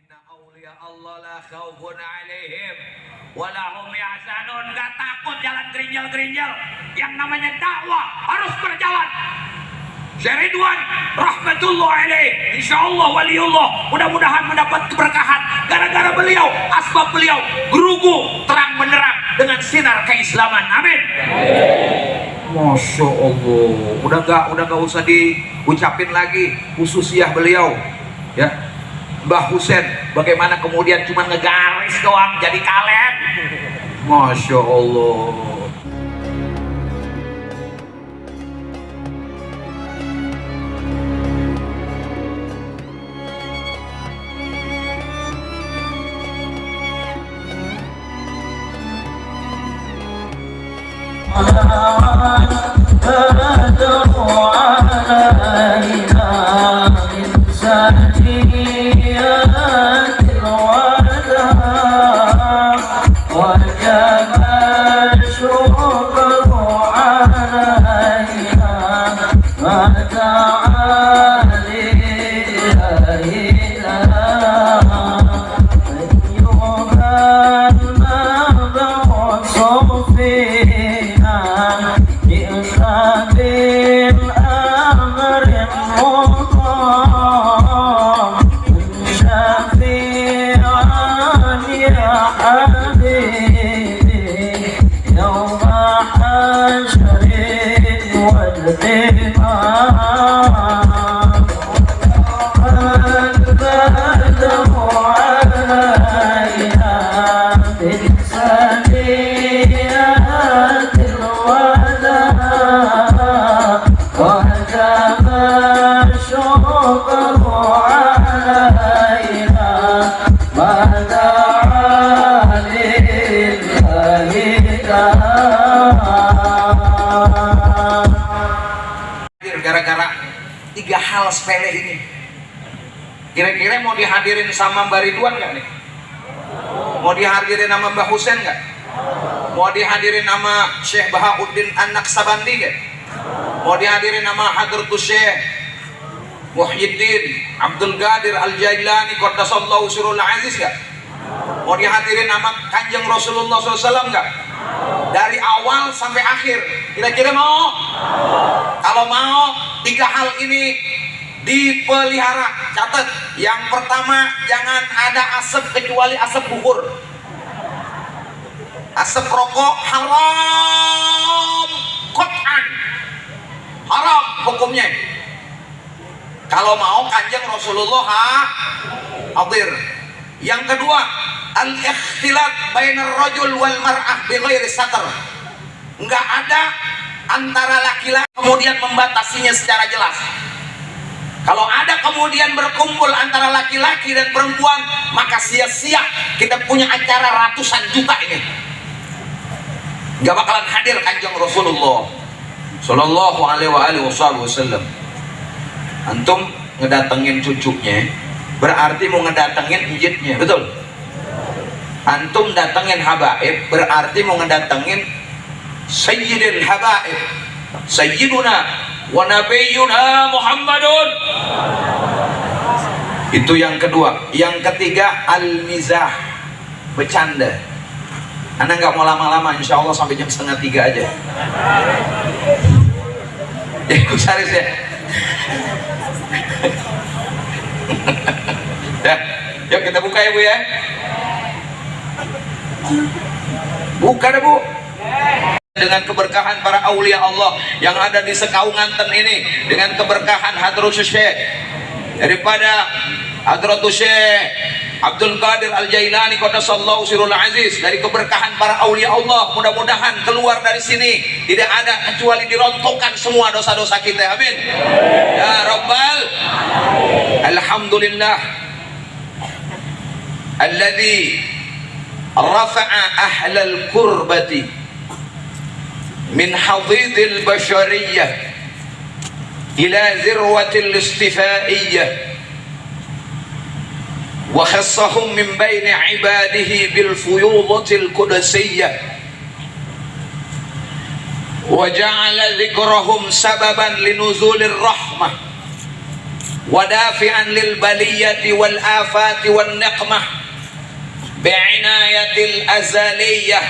Inna awliya Allah la khawfun alaihim walahum yahzanun. Gak takut jalan gerinjal-gerinjal. Yang namanya dakwah harus berjalan. Syekh Ridwan rahmatullah alaih, insyaallah waliullah, mudah-mudahan mendapat keberkahan gara-gara beliau, asbab beliau gerugu terang benderang dengan sinar keislaman. Amin. Masya Allah, udah gak usah diucapin lagi khususiyah beliau ya, Mbah Husen, bagaimana kemudian cuma ngegaris doang jadi kalem. Masya Allah. Gara-gara tiga hal sepele ini, kira-kira mau dihadirin sama Mbak Ridwan nggak nih? Mau dihadirin sama Mbah Husen nggak? Mau dihadirin sama Syekh Bahauddin An-Naqsabandi nggak? Mau dihadirin sama Hadratus Syekh Muhyiddin Abdul Qadir Al-Jailani Qaddasallahu Sirrul Aziz nggak? Mau dihadirin sama Kanjeng Rasulullah SAW nggak? Dari awal sampai akhir, kira-kira mau? Kalau mau, tiga hal ini dipelihara. Catat, yang pertama, jangan ada asap kecuali asap bukur. Asap rokok haram, qat'an, haram hukumnya. Kalau mau Kanjeng Rasulullah hadir. Yang kedua, al-ikhtilat bainar rajul wal mar'ah bi ghairi satar. Enggak ada antara laki-laki kemudian membatasinya secara jelas. Kalau ada kemudian berkumpul antara laki-laki dan perempuan, maka sia-sia kita punya acara ratusan juta ini. Enggak bakalan hadir Kanjeng Rasulullah sallallahu alaihi wasallam. Antum ngedatengin cucunya, berarti mau ngedatengin ijitnya, betul? Antum datengin habaib, berarti mau ngedatengin Sayyidil Habaib, Sayyiduna wa Nabiyuna Muhammadun. Itu yang kedua. Yang ketiga, al-mizah, bercanda. Anda nggak mau lama-lama, insya Allah sampai jam 2:30 aja. Ikut saris ya. Ya, yuk kita buka ya Bu ya. Buka deh Bu. Dengan keberkahan para aulia Allah yang ada di Sekaunganten ini, dengan keberkahan Hadratus Syekh daripada Hadratus Syekh Abdul Qadir Al-Jailani Qaddasallahu Sirrul Aziz, dari keberkahan para aulia Allah, mudah-mudahan keluar dari sini tidak ada kecuali dirontokkan semua dosa-dosa kita. Amin ya Rabbal. Alhamdulillah alladzi rafa'a ahlal kurbati min hadidil bashariyah ila zirwatil istifaiyah wa khassahum min baini ibadihi bil fuyudatil qudsiyah wa ja'ala dzikrahum sababan linuzulir rahmah wadafi'an lil baliyati wal afati wan niqmah bi'inayatil azaliyah.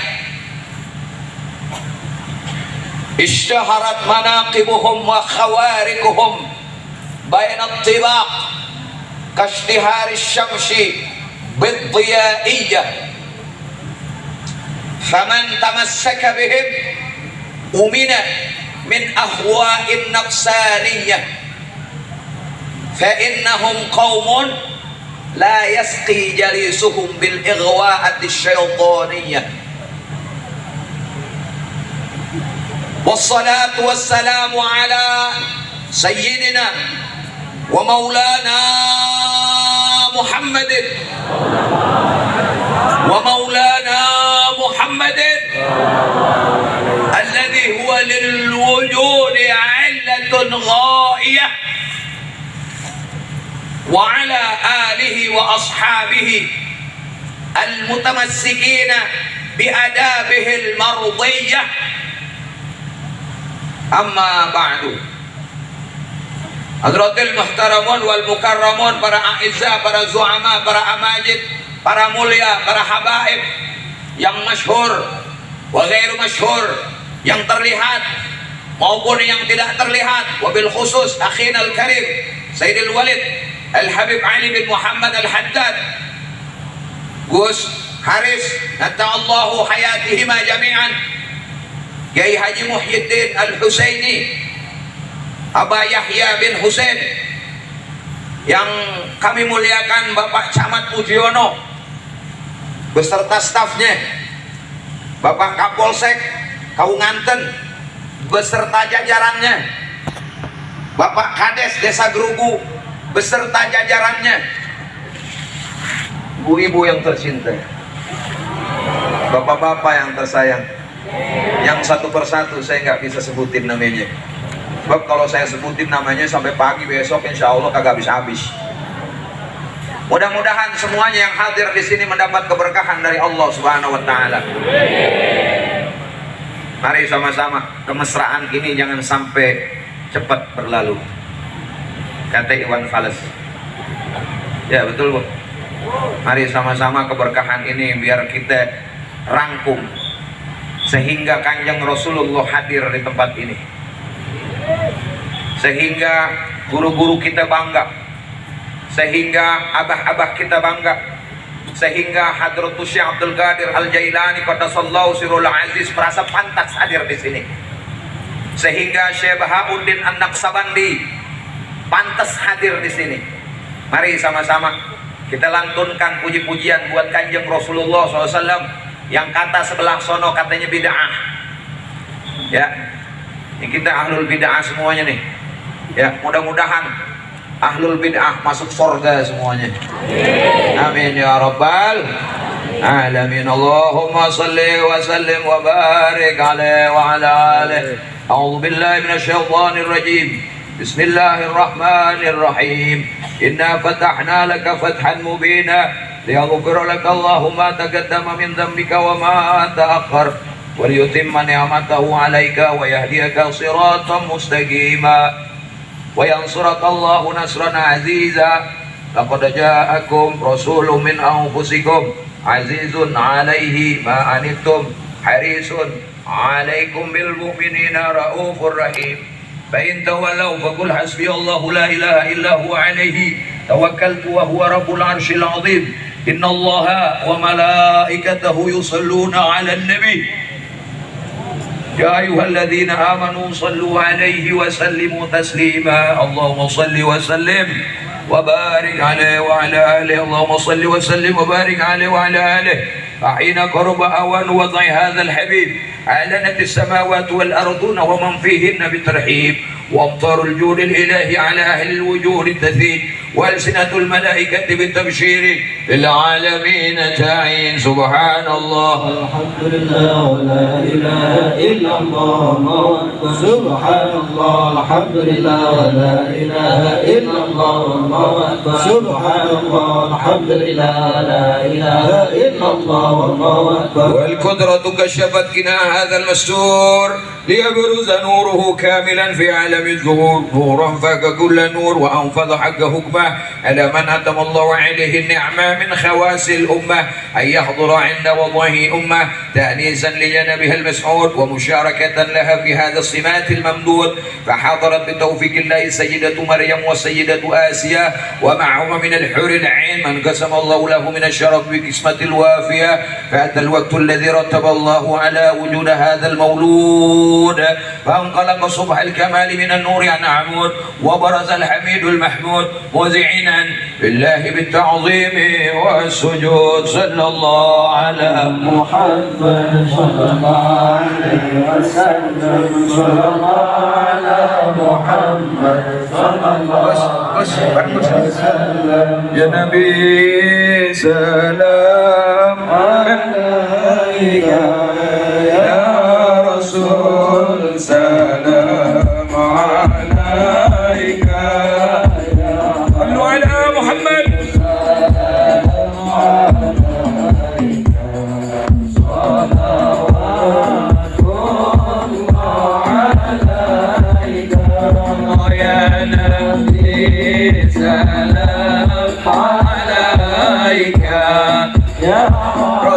Ishtaharat manaqibuhum wa khawarikuhum baina at-tibaq kashtihari syamsi bid-diyaiyah. Faman tamassaka bihim umina min ahwa'in nafsaniyah fa innahum qaumun la yasqi jalisuhum bil ighwa'ati syaitaniyah. Wassalatu wassalamu ala sayyidina wa maulana Muhammadin wa maulana Muhammadin alladhi huwa lil wujudi 'illatun ghaiyah wa ala alihi wa ashabihi al mutamassikina bi adabihi al mardiyah. Amma ba'du. Hadratil muhtaramun wal mukarramun, para a'izzah, para zu'ama, para amajid, para mulia, para habaib yang masyhur wa ghairu masyhur, yang terlihat maupun yang tidak terlihat, wabil khusus akhina al-karim Sayyidil Walid Al-Habib Ali bin Muhammad Al-Haddad, Gus Haris nata'allahu hayatihima jami'an, Kiai Haji Muhyiddin Al-Husaini, Aba Yahya bin Husain, yang kami muliakan Bapak Camat Mujiono beserta stafnya, Bapak Kapolsek Kaunganten beserta jajarannya, Bapak Kades Desa Gerugu beserta jajarannya, ibu-ibu yang tercinta, bapak-bapak yang tersayang, yang satu persatu saya nggak bisa sebutin namanya, sebab kalau saya sebutin namanya sampai pagi besok insya Allah kagak habis-habis. Mudah-mudahan semuanya yang hadir di sini mendapat keberkahan dari Allah Subhanahu wa taala. Mari sama-sama, kemesraan ini jangan sampai cepat berlalu, kata Iwan Fals. Ya betul Bu. Mari sama-sama keberkahan ini biar kita rangkum sehingga Kanjeng Rasulullah hadir di tempat ini, sehingga guru-guru kita bangga, sehingga abah-abah kita bangga, sehingga Hadratus Syekh Abdul Qadir Al-Jailani qaddasallahu sirrul aziz merasa pantas hadir di sini, sehingga Syekh Bahauddin An-Naqsabandi pantas hadir di sini. Mari sama-sama kita lantunkan puji-pujian buat Kanjeng Rasulullah SAW yang kata sebelah sono katanya bid'ah. Ya, ini kita ahlul bid'ah semuanya nih. Ya, mudah-mudahan ahlul bid'ah masuk surga semuanya. Amin ya rabbal alamin. Allahumma salli wa sallim wa barik alaihi wa ala alihi. A'udzu billahi minasyaitonir rajim. Bismillahirrahmanirrahim. Inna fatahna laka fathan mubina liyaghfira laka Allahu ma taqaddama min dhanbika wa ma ta'akhkhar wa liyutimma ni'matahu 'alaika wa yahdiyaka siratan mustaqima wa yansuraka Allahu nasran 'aziza. Laqad ja'akum rasulun min anfusikum 'azizun 'alaihi ma anittum harisun 'alaikum bil mu'minina raufur rahim. Fa in tawallaw faqul hasbiyallahu la ilaha illa huwa 'alaihi tawakkaltu wa huwa rabbul 'arsyil 'azim. Innallaha wa malaikatahu yusalluna 'alan nabi ya ayyuhalladzina amanu sallu 'alaihi wa sallimu taslima. Allahumma salli wa sallim wa barik 'alaihi wa 'ala alihi. Allahumma salli wa sallim wa barik 'alaihi wa 'ala alihi. حين قرب أوان وضع هذا الحبيب أعلنت السماوات والأرضون ومن فيهن بترحيب وأمطار الجود الإلهي على أهل الوجود التثير وألسنة الملائكة بالتبشير للعالمين تعين. سبحان الله الحمد لله ولا إله إلا الله. سبحان الله الحمد لله ولا إله إلا الله. سبحان الله الحمد لله لا إله إلا الله. والقدرة كشفت كناء هذا المستور ليبرز نوره كاملا في عالم لم الظهور نورا فاق كل نور وأنفض حق حكمه على من أتم الله عليه النعمة من خواص الأمة أن يحضر عند وضعه أمة تأنيسا لجنبها المسعود ومشاركة لها في هذا الصمات الممدود، فحضرت بتوفيق الله سيدة مريم وسيدة آسيا ومعهما من الحور العين من قسم الله له من الشرف بقسمة الوافية. فأتى الوقت الذي رتب الله على وجود هذا المولود، فانقلب صبح الكمال من النور عن عمود، وبرز الحميد المحمود مذعنا بالله بالتعظيم والسجود. صلى الله على محمد صلى الله عليه وسلم. صلى الله على محمد صلى الله عليه وسلم. يا نبي سلام عليك، يا رسول سلام عليك. صلوا على محمد.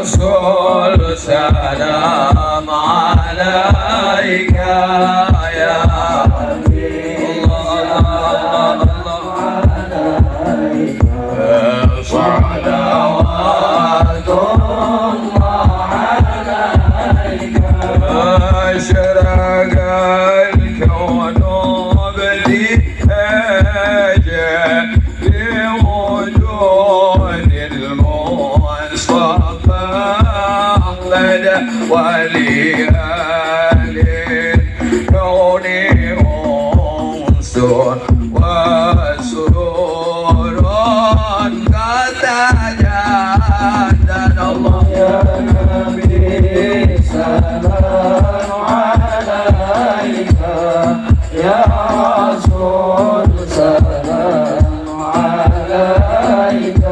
رسول سلام عليك يا حبيب، الله عليك صلوات الله عليك. أشرق الكون بابتهاجه بوجود المصطفى وليالي الكون أنس وسرور قد تجدد. الله يا نبي سلام عليك، يا رسول سلام عليك،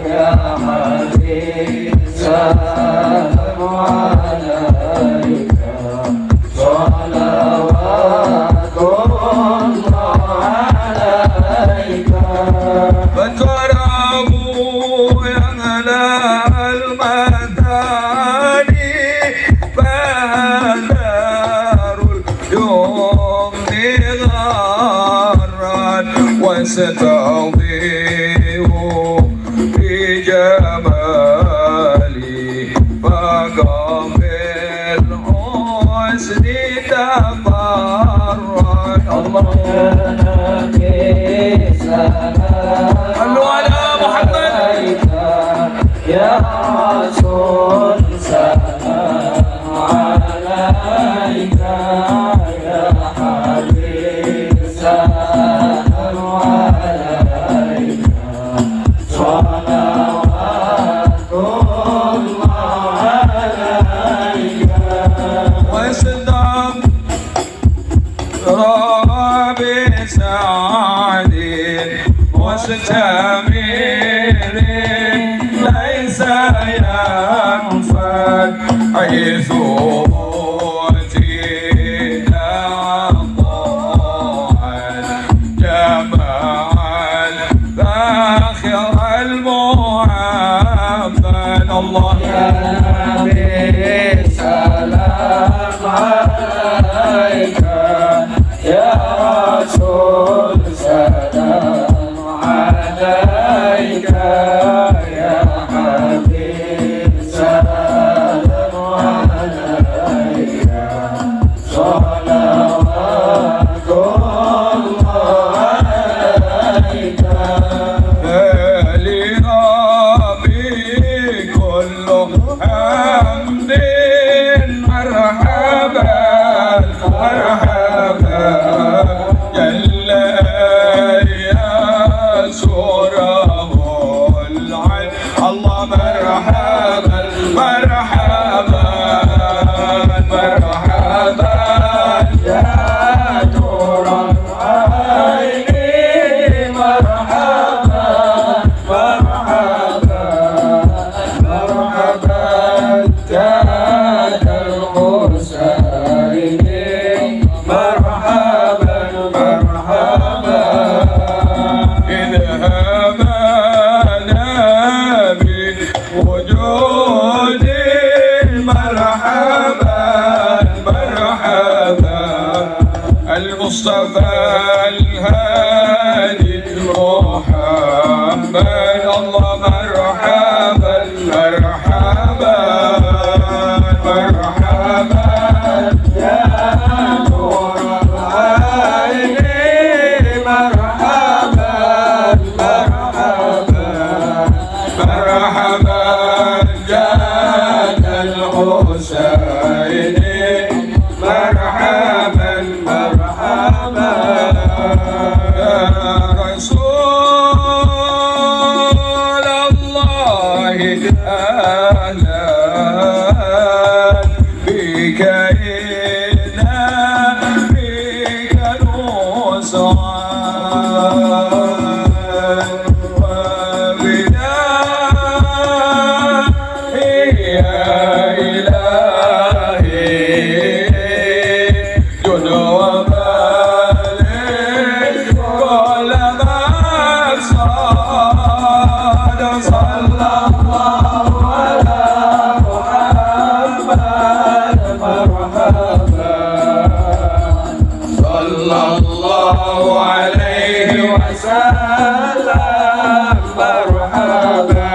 يا حبيب سلام عليك. صلوات الله عليك. فترابوا يغلى المثاني فهذار اليوم غارا وستضيء في جمالي فقام بالحسن تفرد. الله يا نبي سلام على محمد، يا رسول سلام عليك، يا حبيب سلام عليك. صلوات الله عليك. واصدق ربي سعد واستمر ليس ينفد حيث أوتينا الضال جمال فاخر المعبد. الله يا نبي سلام عليك، يا رسول سلام عليك، يا حبيب سلام عليك. صلوات الله عليك. لربي كل حمد مرحبا مرحبا جل يسوره العين. الله مرحبا مرحبا مرحبا يا نور العين. مرحبا مرحبا مرحبا تاج الحسين. مرحبا المصطفى الهادي محمد الله مرحبا مرحبا مرحبا يا نور العين مرحبا مرحبا مرحبا جاد الحسين مرحبا مرحبا يا رسول الله أهلا بك إنا بك نسعد وبداء يا إلهي جد وبالغ كل مقصد صلى الله على محمد مرحبا صلى الله عليه وسلم مرحبا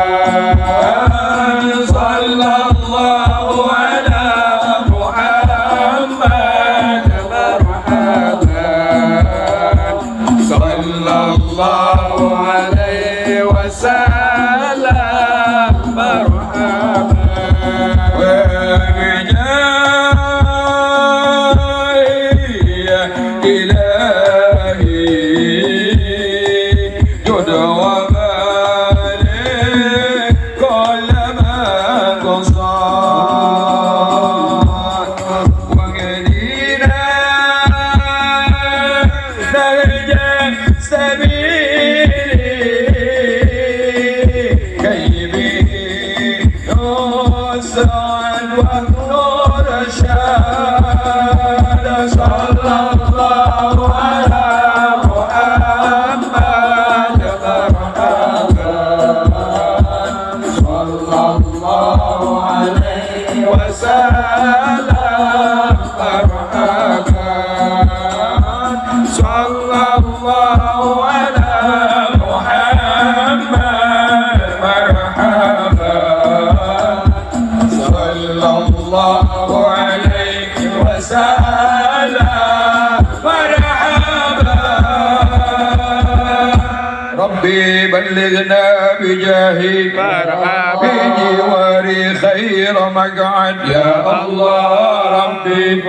صلى الله على محمد مرحبا صلى الله عليه وسلم مرحبا وبجاي إلهي جد وبالغ كل ما قصد وهدينا نرجع سبيلي كي به نسعد ونرشد صلى الله على محمد مرحبا صلى الله عليه وسلم مرحبا صلى الله على محمد مرحبا صلى الله عليه وسلم مرحبا ربي بلغنا بجاهي بجواري خير مقعد يا الله ربي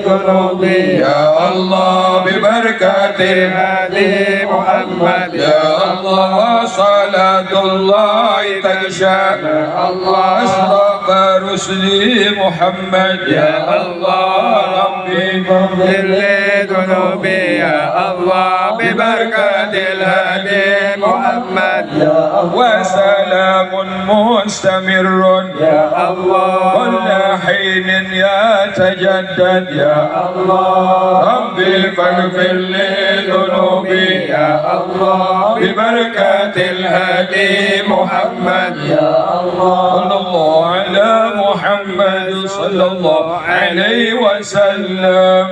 قلوبي يا الله ببركة الهادي محمد يا الله صلاة الله تغشى يا الله أشرف رسلي محمد يا الله ربي اغفر لي ذنوبي يا الله ببركة الهادي محمد يا الله وسلام مستمر يا الله كل حين يتجدد يا الله ربي فاغفر لي ذنوبي يا الله ببركة الهادي محمد يا الله صلى الله على محمد صلى الله عليه وسلم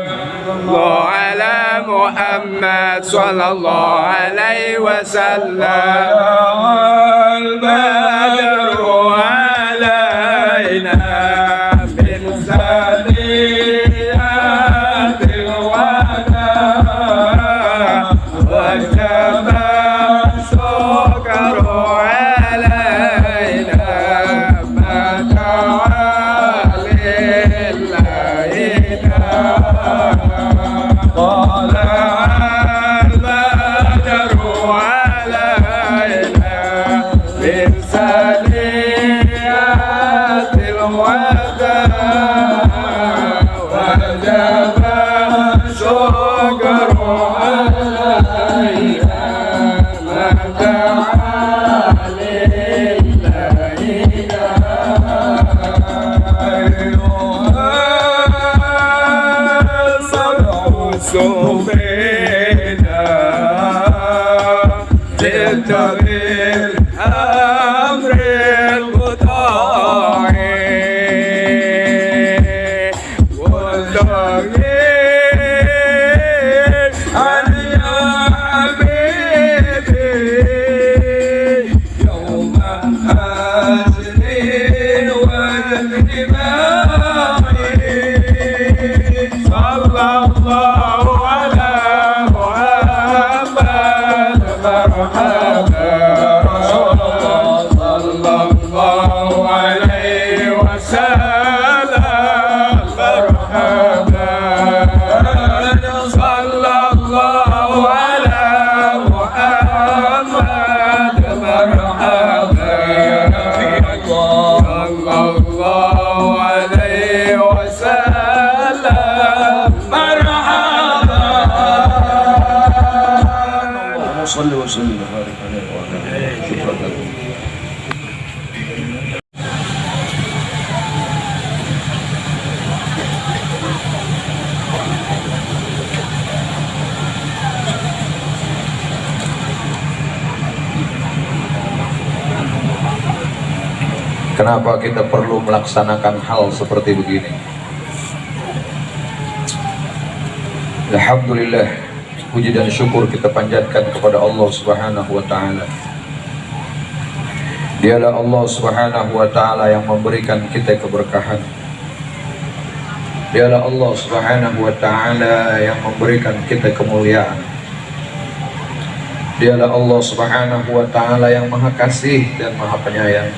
الله على محمد صلى الله عليه وسلم البدر علينا من ثنيات الوداع وجب السكر علينا متى لله طلع البدر علينا Kenapa kita perlu melaksanakan hal seperti begini? Alhamdulillah, puji dan syukur kita panjatkan kepada Allah Subhanahu wa taala. Dialah Allah Subhanahu wa taala yang memberikan kita keberkahan. Dialah Allah Subhanahu wa taala yang memberikan kita kemuliaan. Dialah Allah Subhanahu wa taala yang Maha Kasih dan Maha Penyayang.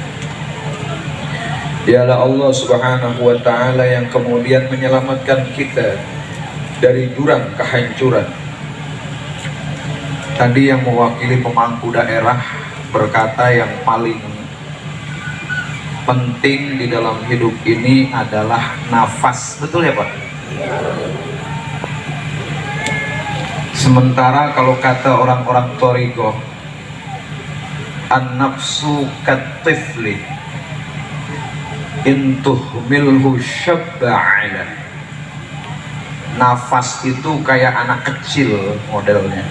Dialah Allah Subhanahu wa taala yang kemudian menyelamatkan kita dari jurang kehancuran. Tadi yang mewakili pemangku daerah berkata yang paling penting di dalam hidup ini adalah nafas. Betul ya Pak? Sementara kalau kata orang-orang Thoriqah, an-nafsu katifli intuhmilhu syabba'ala. Nafas itu kayak anak kecil modelnya.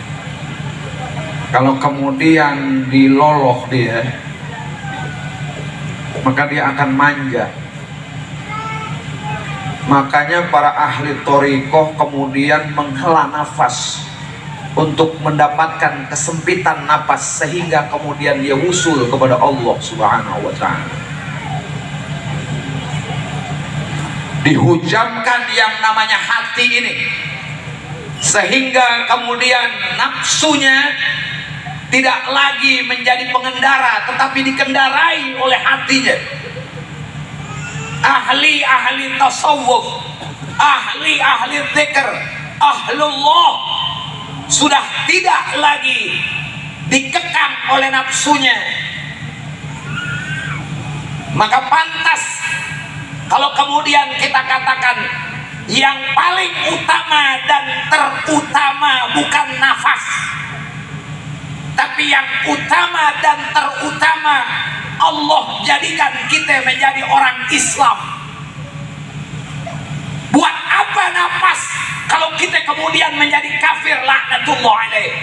Kalau kemudian diloloh dia, maka dia akan manja. Makanya para ahli Thoriqah kemudian menghela nafas untuk mendapatkan kesempitan napas sehingga kemudian dia wusul kepada Allah Subhanahu wa taala. Dihujamkan yang namanya hati ini sehingga kemudian nafsunya tidak lagi menjadi pengendara tetapi dikendarai oleh hatinya. Ahli-ahli tasawuf, ahli-ahli dzikir, ahlullah sudah tidak lagi dikekang oleh nafsunya. Maka pantas kalau kemudian kita katakan yang paling utama dan terutama bukan nafas, tapi yang utama dan terutama Allah jadikan kita menjadi orang Islam. Buat apa nafas kalau kita kemudian menjadi kafir laknatullah alaih,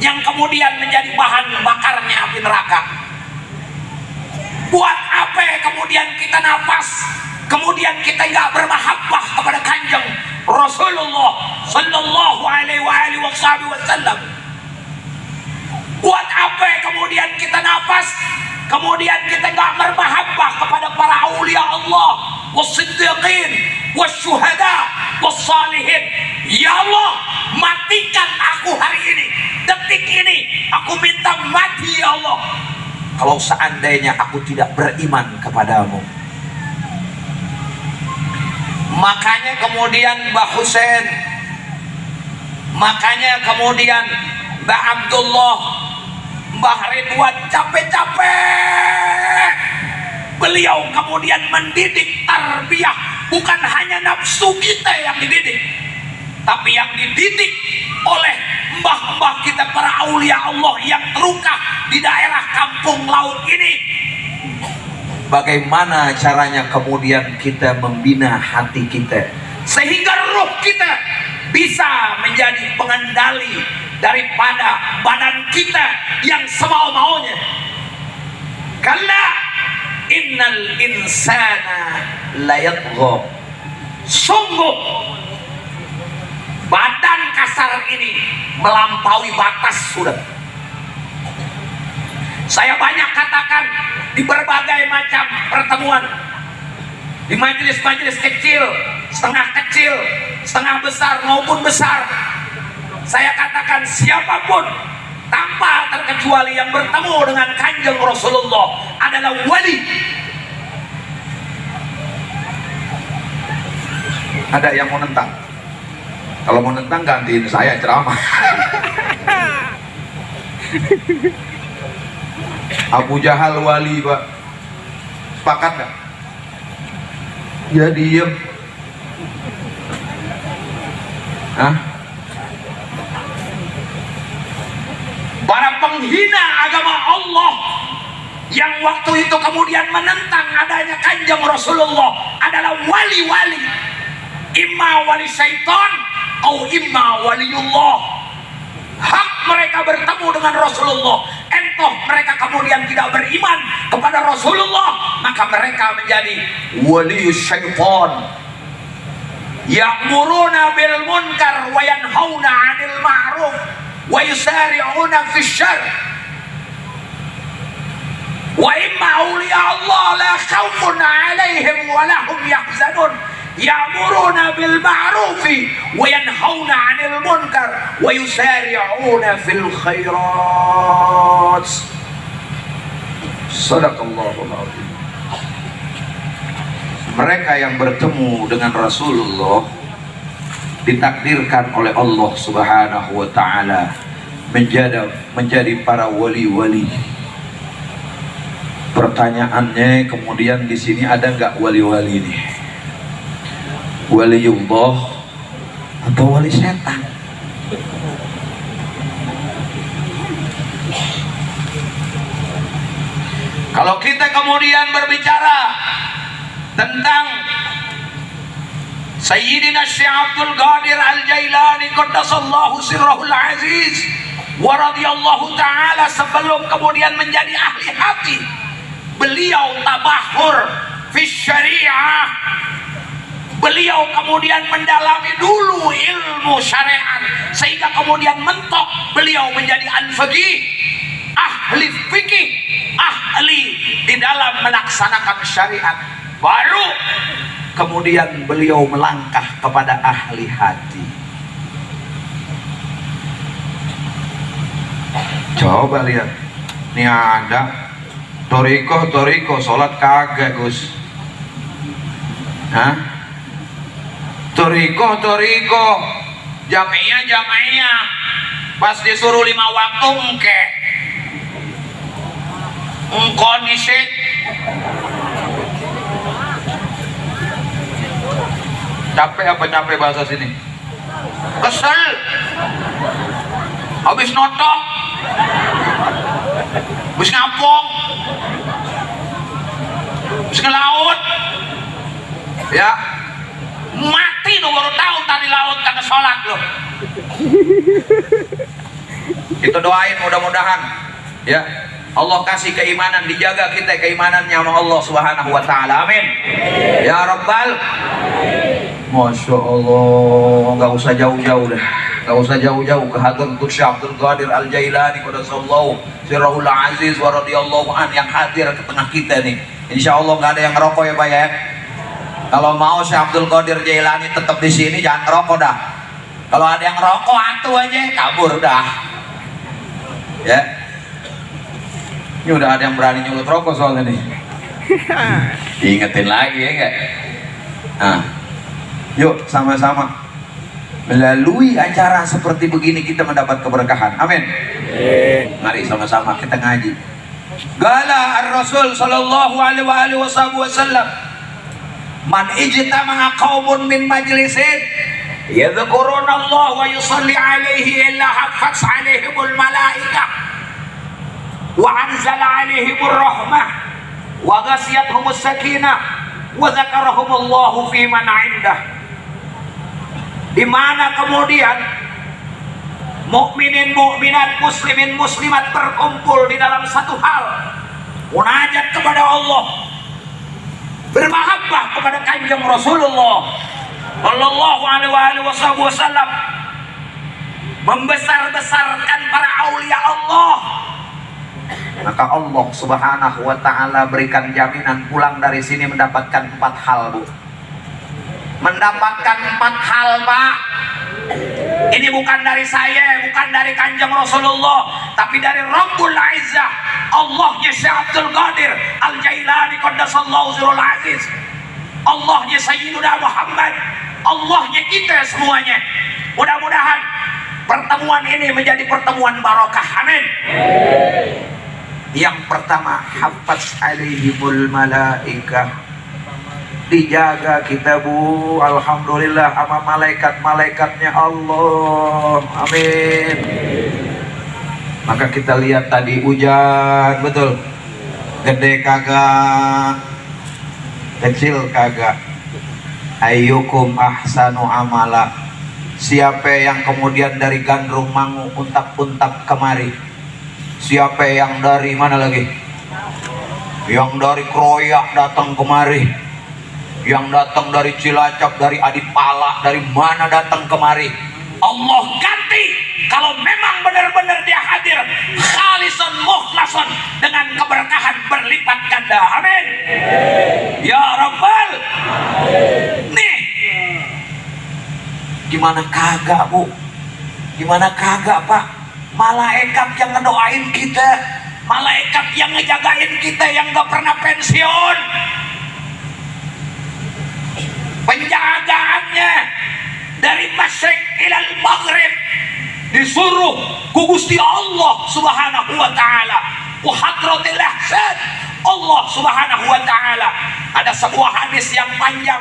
yang kemudian menjadi bahan bakarnya api neraka? Buat apa kemudian kita nafas, kemudian kita nggak bermahabbah kepada kanjeng Rasulullah Sallallahu Alaihi Wasallam? Buat apa kemudian kita nafas, kemudian kita nggak bermahabbah kepada para aulia Allah, wassiddiqin, wasyuhada, wassalihin? Ya Allah, matikan aku hari ini, detik ini, aku minta mati ya Allah, kalau seandainya aku tidak beriman kepadamu. Makanya kemudian Mbah Husain, makanya kemudian Mbah Abdullah, Mbah Ridwan capek-capek beliau kemudian mendidik tarbiyah. Bukan hanya nafsu kita yang dididik, tapi yang dididik oleh mbah-mbah kita para aulia Allah yang terluka di daerah kampung laut ini. Bagaimana caranya kemudian kita membina hati kita sehingga ruh kita bisa menjadi pengendali daripada badan kita yang semau-maunya. Karena innal insana layatgha, sungguh badan kasar ini melampaui batas sudah. Saya banyak katakan di berbagai macam pertemuan, di majelis-majelis kecil, setengah besar maupun besar. Saya katakan siapapun tanpa terkecuali yang bertemu dengan kanjeng Rasulullah adalah wali. Ada yang mau nentang? Kalau mau nentang gantiin saya ceramah. Abu Jahal wali Pak, sepakat nggak? Ya diem. Hah? Para penghina agama Allah yang waktu itu kemudian menentang adanya kanjeng Rasulullah adalah wali-wali, imma wali syaitan atau imma waliullah. Hak mereka bertemu dengan Rasulullah, ente toh mereka kemudian tidak beriman kepada Rasulullah, maka mereka menjadi wali syaitan. Ya'muruna bil munkar wa yanhauna 'anil ma'ruf wa yusari'una fis syarr. Wa imma awliya Allah la khaufun 'alaihim wa lahum yahzanun. Ya'muruna bil ma'rufi wa yanhauna 'anil munkar wa yusari'una fil khairat. Sadaqallahul azim. Mereka yang bertemu dengan Rasulullah ditakdirkan oleh Allah Subhanahu wa taala menjadi para wali-wali. Pertanyaannya kemudian di sini ada nggak wali-wali ini? Waliullah atau wali setan? Kalau kita kemudian berbicara tentang Sayyidina Syekh Abdul Qadir Al-Jailani qaddasallahu sirrahul aziz wa radhiyallahu ta'ala, sebelum kemudian menjadi ahli hati, beliau tabahur fi syariah. Beliau kemudian mendalami dulu ilmu syariat sehingga kemudian mentok beliau menjadi al-faqih, ahli fikih, ahli di dalam melaksanakan syariat. Baru kemudian beliau melangkah kepada ahli hati. Coba lihat, ini ada toriko sholat kagak Gus? Hah? Toriko jamaiyah pas disuruh 5 waktu engko nisik. Capek apa capek bahasa sini? Kesel. Habis notok, habis ngapong, habis ngelaut, ya mati lo baru tahu tadi laut kagak sholat lo. Kita doain mudah-mudahan ya Allah kasih keimanan, dijaga kita keimanannya sama Allah Subhanahu wa taala. Amin. Ya Rabbal. Masya Allah, nggak usah jauh-jauh deh, nggak usah jauh-jauh ke hadratul Syekh Abdul Qadir Al-Jailani qaddasallahu sirrahul aziz wa radhiyallahu an yang hadir ke tengah kita nih. Insya Allah nggak ada yang ngerokok ya Pak ya. Kalau mau Syekh Abdul Qadir Jailani tetap di sini, jangan ngerokok dah. Kalau ada yang ngerokok atuh aja kabur dah. Ya. Ini udah ada yang berani nyulut rokok soalnya nih. Diingetin lagi ya enggak? Nah, yuk sama-sama melalui acara seperti begini kita mendapat keberkahan. Amin. Mari sama-sama kita ngaji. Qala ar-Rasul sallallahu alaihi wasallam, man ijtama'a qaumun min majlisin yadhkuruna Allah wa yusalli alaihi illa haffaz alaihimul malaikah wa anzala alaihimur rahmah wa ghasiyatuhumus sakinah wa dzakarahumullahu fi man 'indah. Di mana kemudian mukminin mukminat, muslimin muslimat berkumpul di dalam satu hal, munajat kepada Allah, bermahabbah kepada kanjeng Rasulullah sallallahu alaihi wasallam, membesar-besarkan para aulia Allah, maka Allah Subhanahu wa taala berikan jaminan pulang dari sini mendapatkan 4 hal, Bu. Mendapatkan 4 hal, Pak. Ini bukan dari saya, bukan dari kanjeng Rasulullah, tapi dari Rabbul Izzah, Allahnya Syekh Abdul Qadir Al-Jailani qaddasallahu sirrul aziz, Allahnya Sayyiduna Muhammad, Allahnya kita semuanya. Mudah-mudahan pertemuan ini menjadi pertemuan barokah. Amin. Yang pertama, hafaz alaihimul malaikah, dijaga kita, Bu, alhamdulillah, sama malaikat-malaikatnya Allah. Amin. Maka kita lihat tadi hujan, betul, gede kagak, kecil kagak. Ayyukum ahsanu amala, siapa yang kemudian dari Gandrung Mangu untak-untak kemari Siapa yang dari mana lagi? Yang dari Kroyak datang kemari, yang datang dari Cilacap, dari Adipala, dari mana datang kemari. Allah ganti kalau memang benar-benar dia hadir khalisan mukhlasan dengan keberkahan berlipat ganda. Amin. Ya Rabbal. Nih, gimana kagak Bu? Gimana kagak Pak? Malaikat yang ngedoain kita, malaikat yang ngejagain kita, yang gak pernah pensiun, penjagaannya dari masyrik ilal maghrib, disuruh ku Gusti Allah subhanahu wa ta'ala, ku hadratil ahsad Allah subhanahu wa ta'ala. Ada sebuah hadis yang panjang.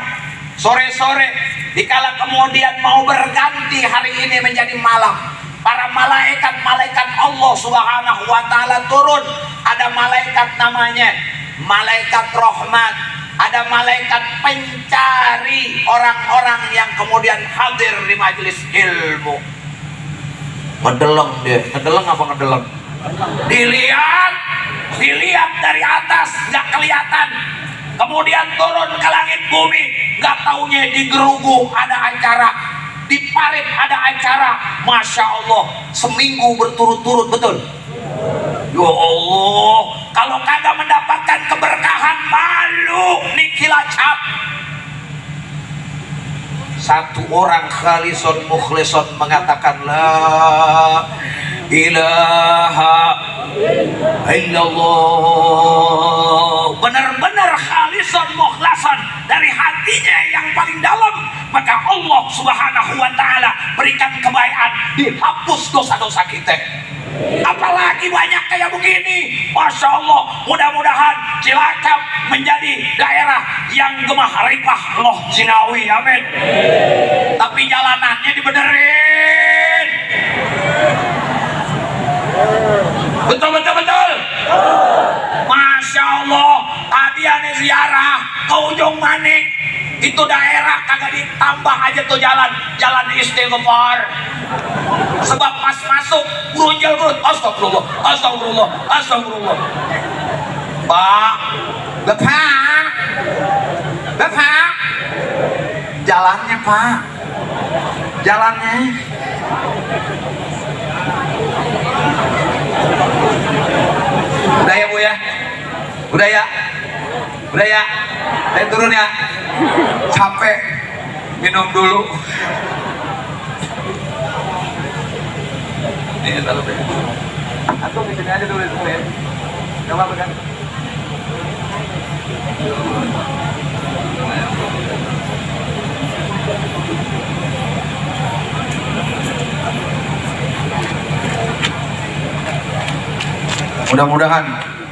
Sore-sore dikala kemudian mau berganti hari ini menjadi malam, para malaikat Allah subhanahu wa ta'ala turun. Ada malaikat namanya malaikat rahmat, ada malaikat pencari orang-orang yang kemudian hadir di majelis ilmu. Ngedeleng dia, ngedeleng apa ngedeleng? Dilihat dari atas nggak kelihatan, kemudian turun ke langit bumi, nggak taunya di Gerugu ada acara, di Parit ada acara, masya Allah, seminggu berturut-turut, betul? Ya Allah, kalau kagak mendapatkan keberkahan malu nih Cilacap. Satu orang khalisun mukhlison mengatakan la ilaha illallah, benar-benar khalisun mukhlasan dari hatinya yang paling dalam, maka Allah subhanahu wa ta'ala berikan kebaikan, dihapus dosa-dosa kita. Apalagi banyak kayak begini, masya Allah. Mudah-mudahan Cilacap menjadi daerah yang gemah ripah loh Cinawi, amin. Tapi jalanannya dibenerin, betul. Masya Allah, tadi aneh ziarah ke Ujung Manik, itu daerah kagak ditambah aja tuh jalan istighfar. Sebab pas masuk grunjel astagfirullah. Bapak, jalannya Pak, jalannya. Udah ya Bu ya, udah ya. Ayo turun ya, capek, minum dulu. Ini taruh deh. Atau di sini aja dulu ya. Enggak apa-apa kan? Mudah-mudahan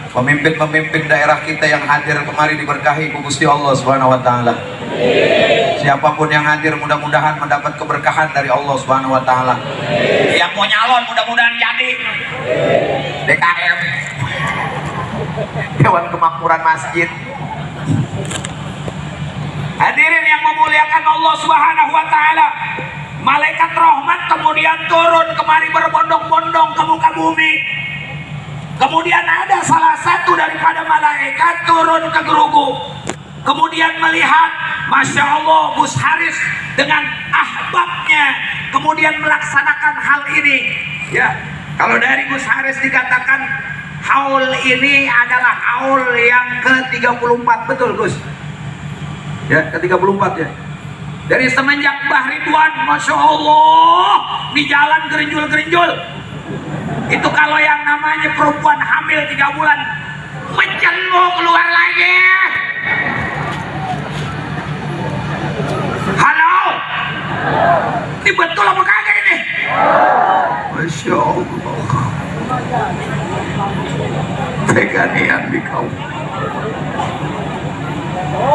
pemimpin-pemimpin daerah kita yang hadir kemari diberkahi ku Gusti Allah Subhanahu wa taala. Siapapun yang hadir mudah-mudahan mendapat keberkahan dari Allah Subhanahu wa taala. Yang mau nyalon mudah-mudahan jadi DKM, Dewan Kemakmuran Masjid. Hadirin yang memuliakan Allah Subhanahu wa taala, malaikat rahmat kemudian turun kemari berbondong-bondong ke muka bumi. Kemudian ada salah satu daripada malaikat turun ke Gerugu, kemudian melihat, masya Allah, Gus Haris dengan ahbabnya kemudian melaksanakan hal ini. Ya, kalau dari Gus Haris dikatakan haul ini adalah haul yang ke-34, betul Gus? Ya, ke-34 ya. Dari semenjak Mbah Ridwan, masya Allah, di jalan gerinjul-gerinjul. Itu kalau yang namanya perempuan hamil 3 bulan menceluk keluar lagi. Halo, ini betul apa kagak ini? Masya Allah, teganian di kau.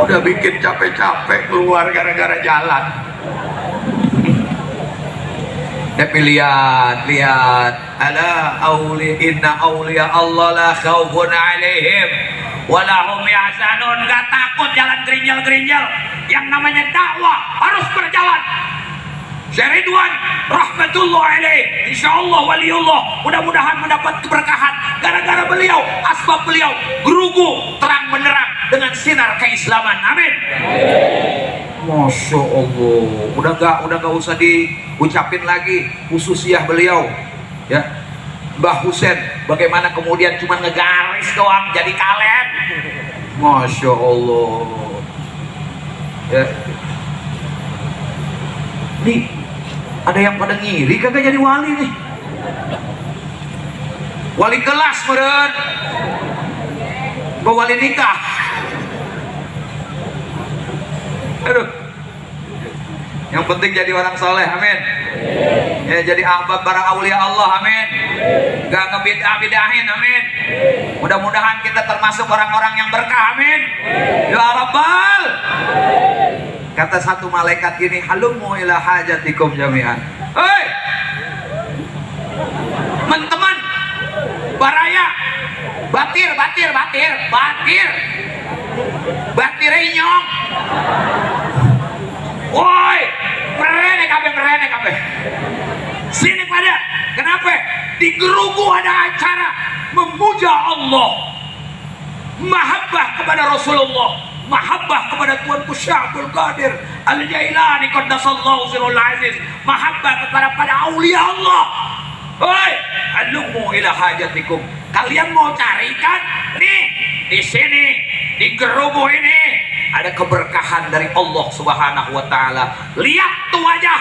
Udah bikin capek-capek keluar gara-gara jalan. Tapi lihat, ala inna awliya Allah la khawfun alaihim walahum yahzanun. Gak takut jalan gerinjal-gerinjal. Yang namanya dakwah harus berjalan. Syekh Ridwan rahmatullah alaih, insyaallah waliullah, mudah-mudahan mendapat keberkahan gara-gara beliau, asbab beliau gerugu terang benderang dengan sinar keislaman. Amin. Masya Allah, udah gak usah diucapin lagi khususiyah beliau ya, Mbah Husen, bagaimana kemudian cuma ngegaris doang jadi kalem. Masya Allah ya. Nih ada yang pada ngiri kagak jadi wali nih, wali kelas meren, wali nikah. Aduh, yang penting jadi orang soleh, amin. Ya, jadi ahbab para aulia Allah, amin. Gak ngebidah-bidahin, amin. Mudah-mudahan kita termasuk orang-orang yang berkah, amin. Ya Rabbal. Kata satu malaikat gini, halumu ila hajatikum jami'an. Hei, teman-teman, baraya, batir inyong. Woi, merene kabeh. Sini pada, kenapa? Di Gerugu ada acara memuja Allah, mahabbah kepada Rasulullah, mahabbah kepada Tuanku Syekh Abdul Qadir Al-Jailani qaddasallahu sirrul aziz, mahabbah kepada aulia Allah. Hoi, alumu ila hajatikum. Kalian mau carikan nih di sini di Gerugu ini ada keberkahan dari Allah Subhanahu wa taala. Lihat tuh wajah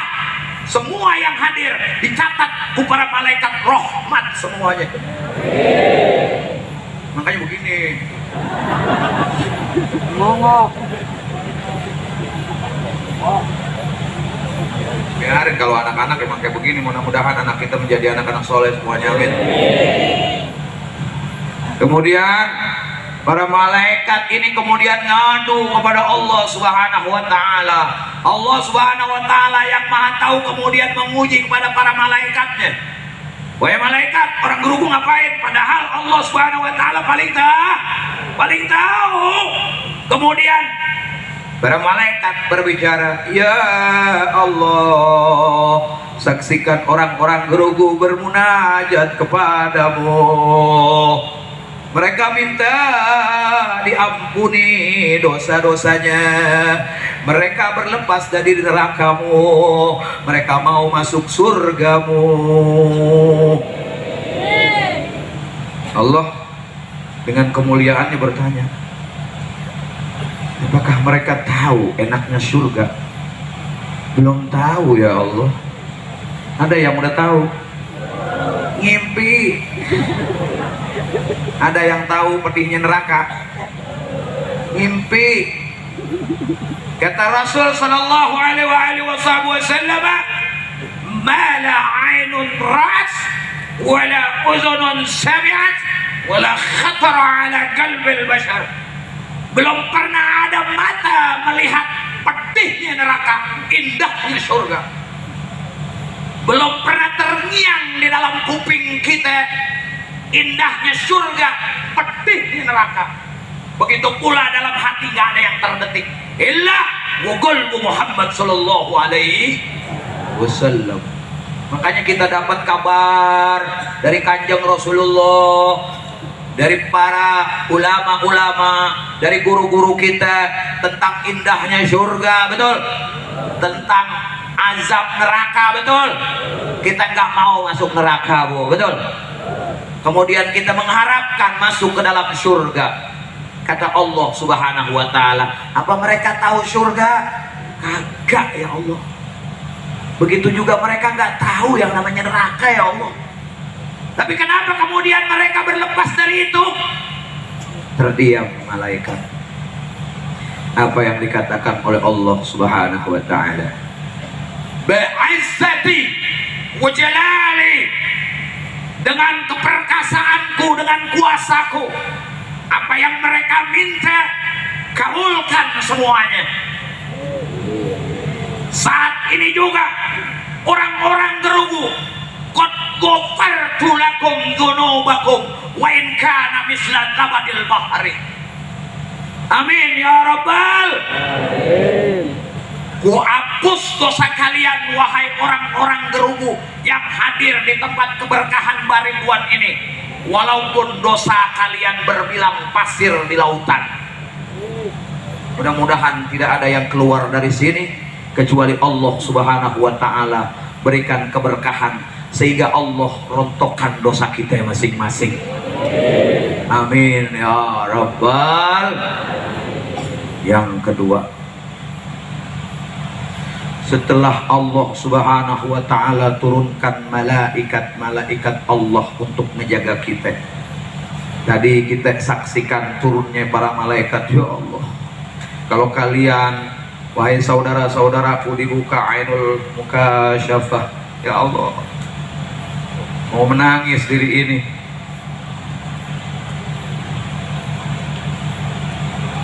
semua yang hadir, dicatat ku para malaikat rahmat semuanya. Makanya begini. Biarin kalau anak-anak emang kayak begini, mudah-mudahan anak kita menjadi anak-anak soleh semuanya, amin. Kemudian para malaikat ini kemudian ngadu kepada Allah Subhanahu wa taala. Allah Subhanahu wa taala yang Maha tahu kemudian menguji kepada para malaikatnya. Wahai malaikat, orang Gerugu ngapain? Padahal Allah Subhanahu wa taala paling tahu. Kemudian para malaikat berbicara, "Ya Allah, saksikan orang-orang Gerugu bermunajat kepadamu. Mereka minta diampuni dosa-dosanya. Mereka berlepas dari nerakamu. Mereka mau masuk surgamu." Allah dengan kemuliaannya bertanya, apakah mereka tahu enaknya surga? Belum tahu ya Allah. Ada yang udah tahu? Ngimpi. Ada yang tahu pedihnya neraka? Ngimpi. Kata Rasul sallallahu alaihi wasallam, "Ma la 'ainun ra'at wa la udhunun sami'at wa la khatara 'ala qalbil bashar." Belum pernah ada mata melihat pedihnya neraka, indahnya surga. Belum pernah terngiang di dalam kuping kita indahnya surga, pedihnya neraka. Begitu pula dalam hati gak ada yang terdetik illa wa qalbu Muhammad sallallahu alaihi wasallam. Makanya kita dapat kabar dari Kanjeng Rasulullah, dari para ulama-ulama, dari guru-guru kita tentang indahnya surga, betul? Tentang azab neraka, betul? Kita nggak mau masuk neraka, Bu, betul? Kemudian kita mengharapkan masuk ke dalam surga. Kata Allah Subhanahu wa taala, apa mereka tahu surga? Kagak ya Allah. Begitu juga mereka nggak tahu yang namanya neraka ya Allah. Tapi kenapa kemudian mereka berlepas dari itu? Terdiam malaikat. Apa yang dikatakan oleh Allah Subhanahu wa taala? Bi'izzati wa jalali, dengan keperkasaanku, dengan kuasaku, apa yang mereka minta kabulkan semuanya. Saat ini juga orang-orang Gerugu, qad ghafartu lakum dzunubakum wa in kana misla zabadil bahri. Amin ya rabbal. Ku Tebus dosa kalian wahai orang-orang Gerugu yang hadir di tempat keberkahan Baridwan ini, walaupun dosa kalian berbilang pasir di lautan. Mudah-mudahan tidak ada yang keluar dari sini kecuali Allah Subhanahu wa taala berikan keberkahan sehingga Allah rontokkan dosa kita masing-masing. Amin ya rabbal. Yang kedua, setelah Allah Subhanahu wa taala turunkan malaikat Allah untuk menjaga kita. Tadi kita saksikan turunnya para malaikat. Ya Allah, kalau kalian wahai saudara-saudaraku dibuka ainul mukasyafah, ya Allah, mau menangis diri ini.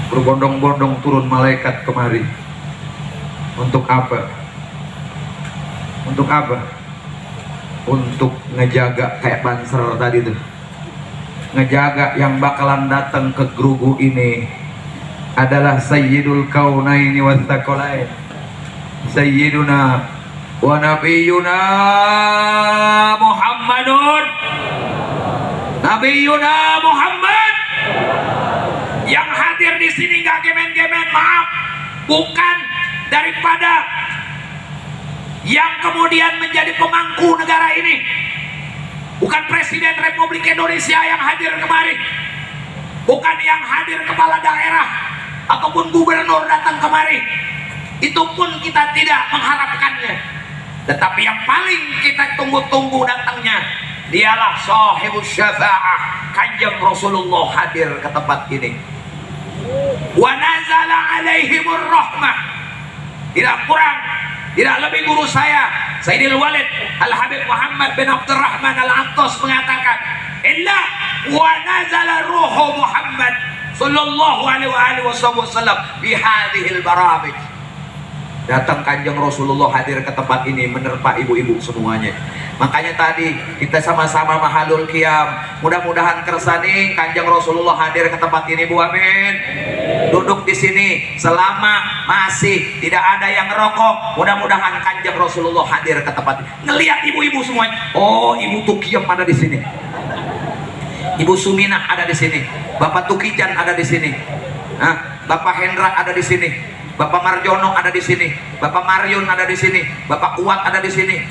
Berbondong-bondong turun malaikat kemari. Untuk apa? Untuk apa? Untuk ngejaga kayak banser tadi tuh. Ngejaga yang bakalan datang ke Gerugu ini adalah Sayyidul Kaunaini wa Tsaqalain, Sayyiduna wa Nabiyuna Muhammadun, Nabiyuna Muhammad. Yang hadir di sini nggak gemen-gemen, maaf, bukan daripada yang kemudian menjadi pemangku negara ini, bukan Presiden Republik Indonesia yang hadir kemari, bukan yang hadir kepala daerah ataupun gubernur datang kemari, itu pun kita tidak mengharapkannya. Tetapi yang paling kita tunggu-tunggu datangnya dialah sahibus syafa'ah, Kanjeng Rasulullah hadir ke tempat ini. Wa nazala alaihimur rahmah. Tidak kurang, tidak lebih guru saya Sayyidil Walid Al-Habib Muhammad bin Abdurrahman Al-Attas mengatakan, illa wa nazala ruhu Muhammad sallallahu alaihi wasallam bi hadhil baramij. Datang Kanjeng Rasulullah hadir ke tempat ini menerpa ibu-ibu semuanya. Makanya tadi kita sama-sama mahalul qiyam. Mudah-mudahan kersani Kanjeng Rasulullah hadir ke tempat ini, Bu. Amin. Duduk di sini selama masih tidak ada yang ngerokok. Mudah-mudahan Kanjeng Rasulullah hadir ke tempat ini. Ngelihat ibu-ibu semuanya. Oh, Ibu Tukiyam ada di sini. Ibu Suminah ada di sini. Bapak Tukijan ada di sini. Bapak Hendra ada di sini. Bapak Marjono ada di sini, Bapak Marion ada di sini, Bapak Kuat ada di sini,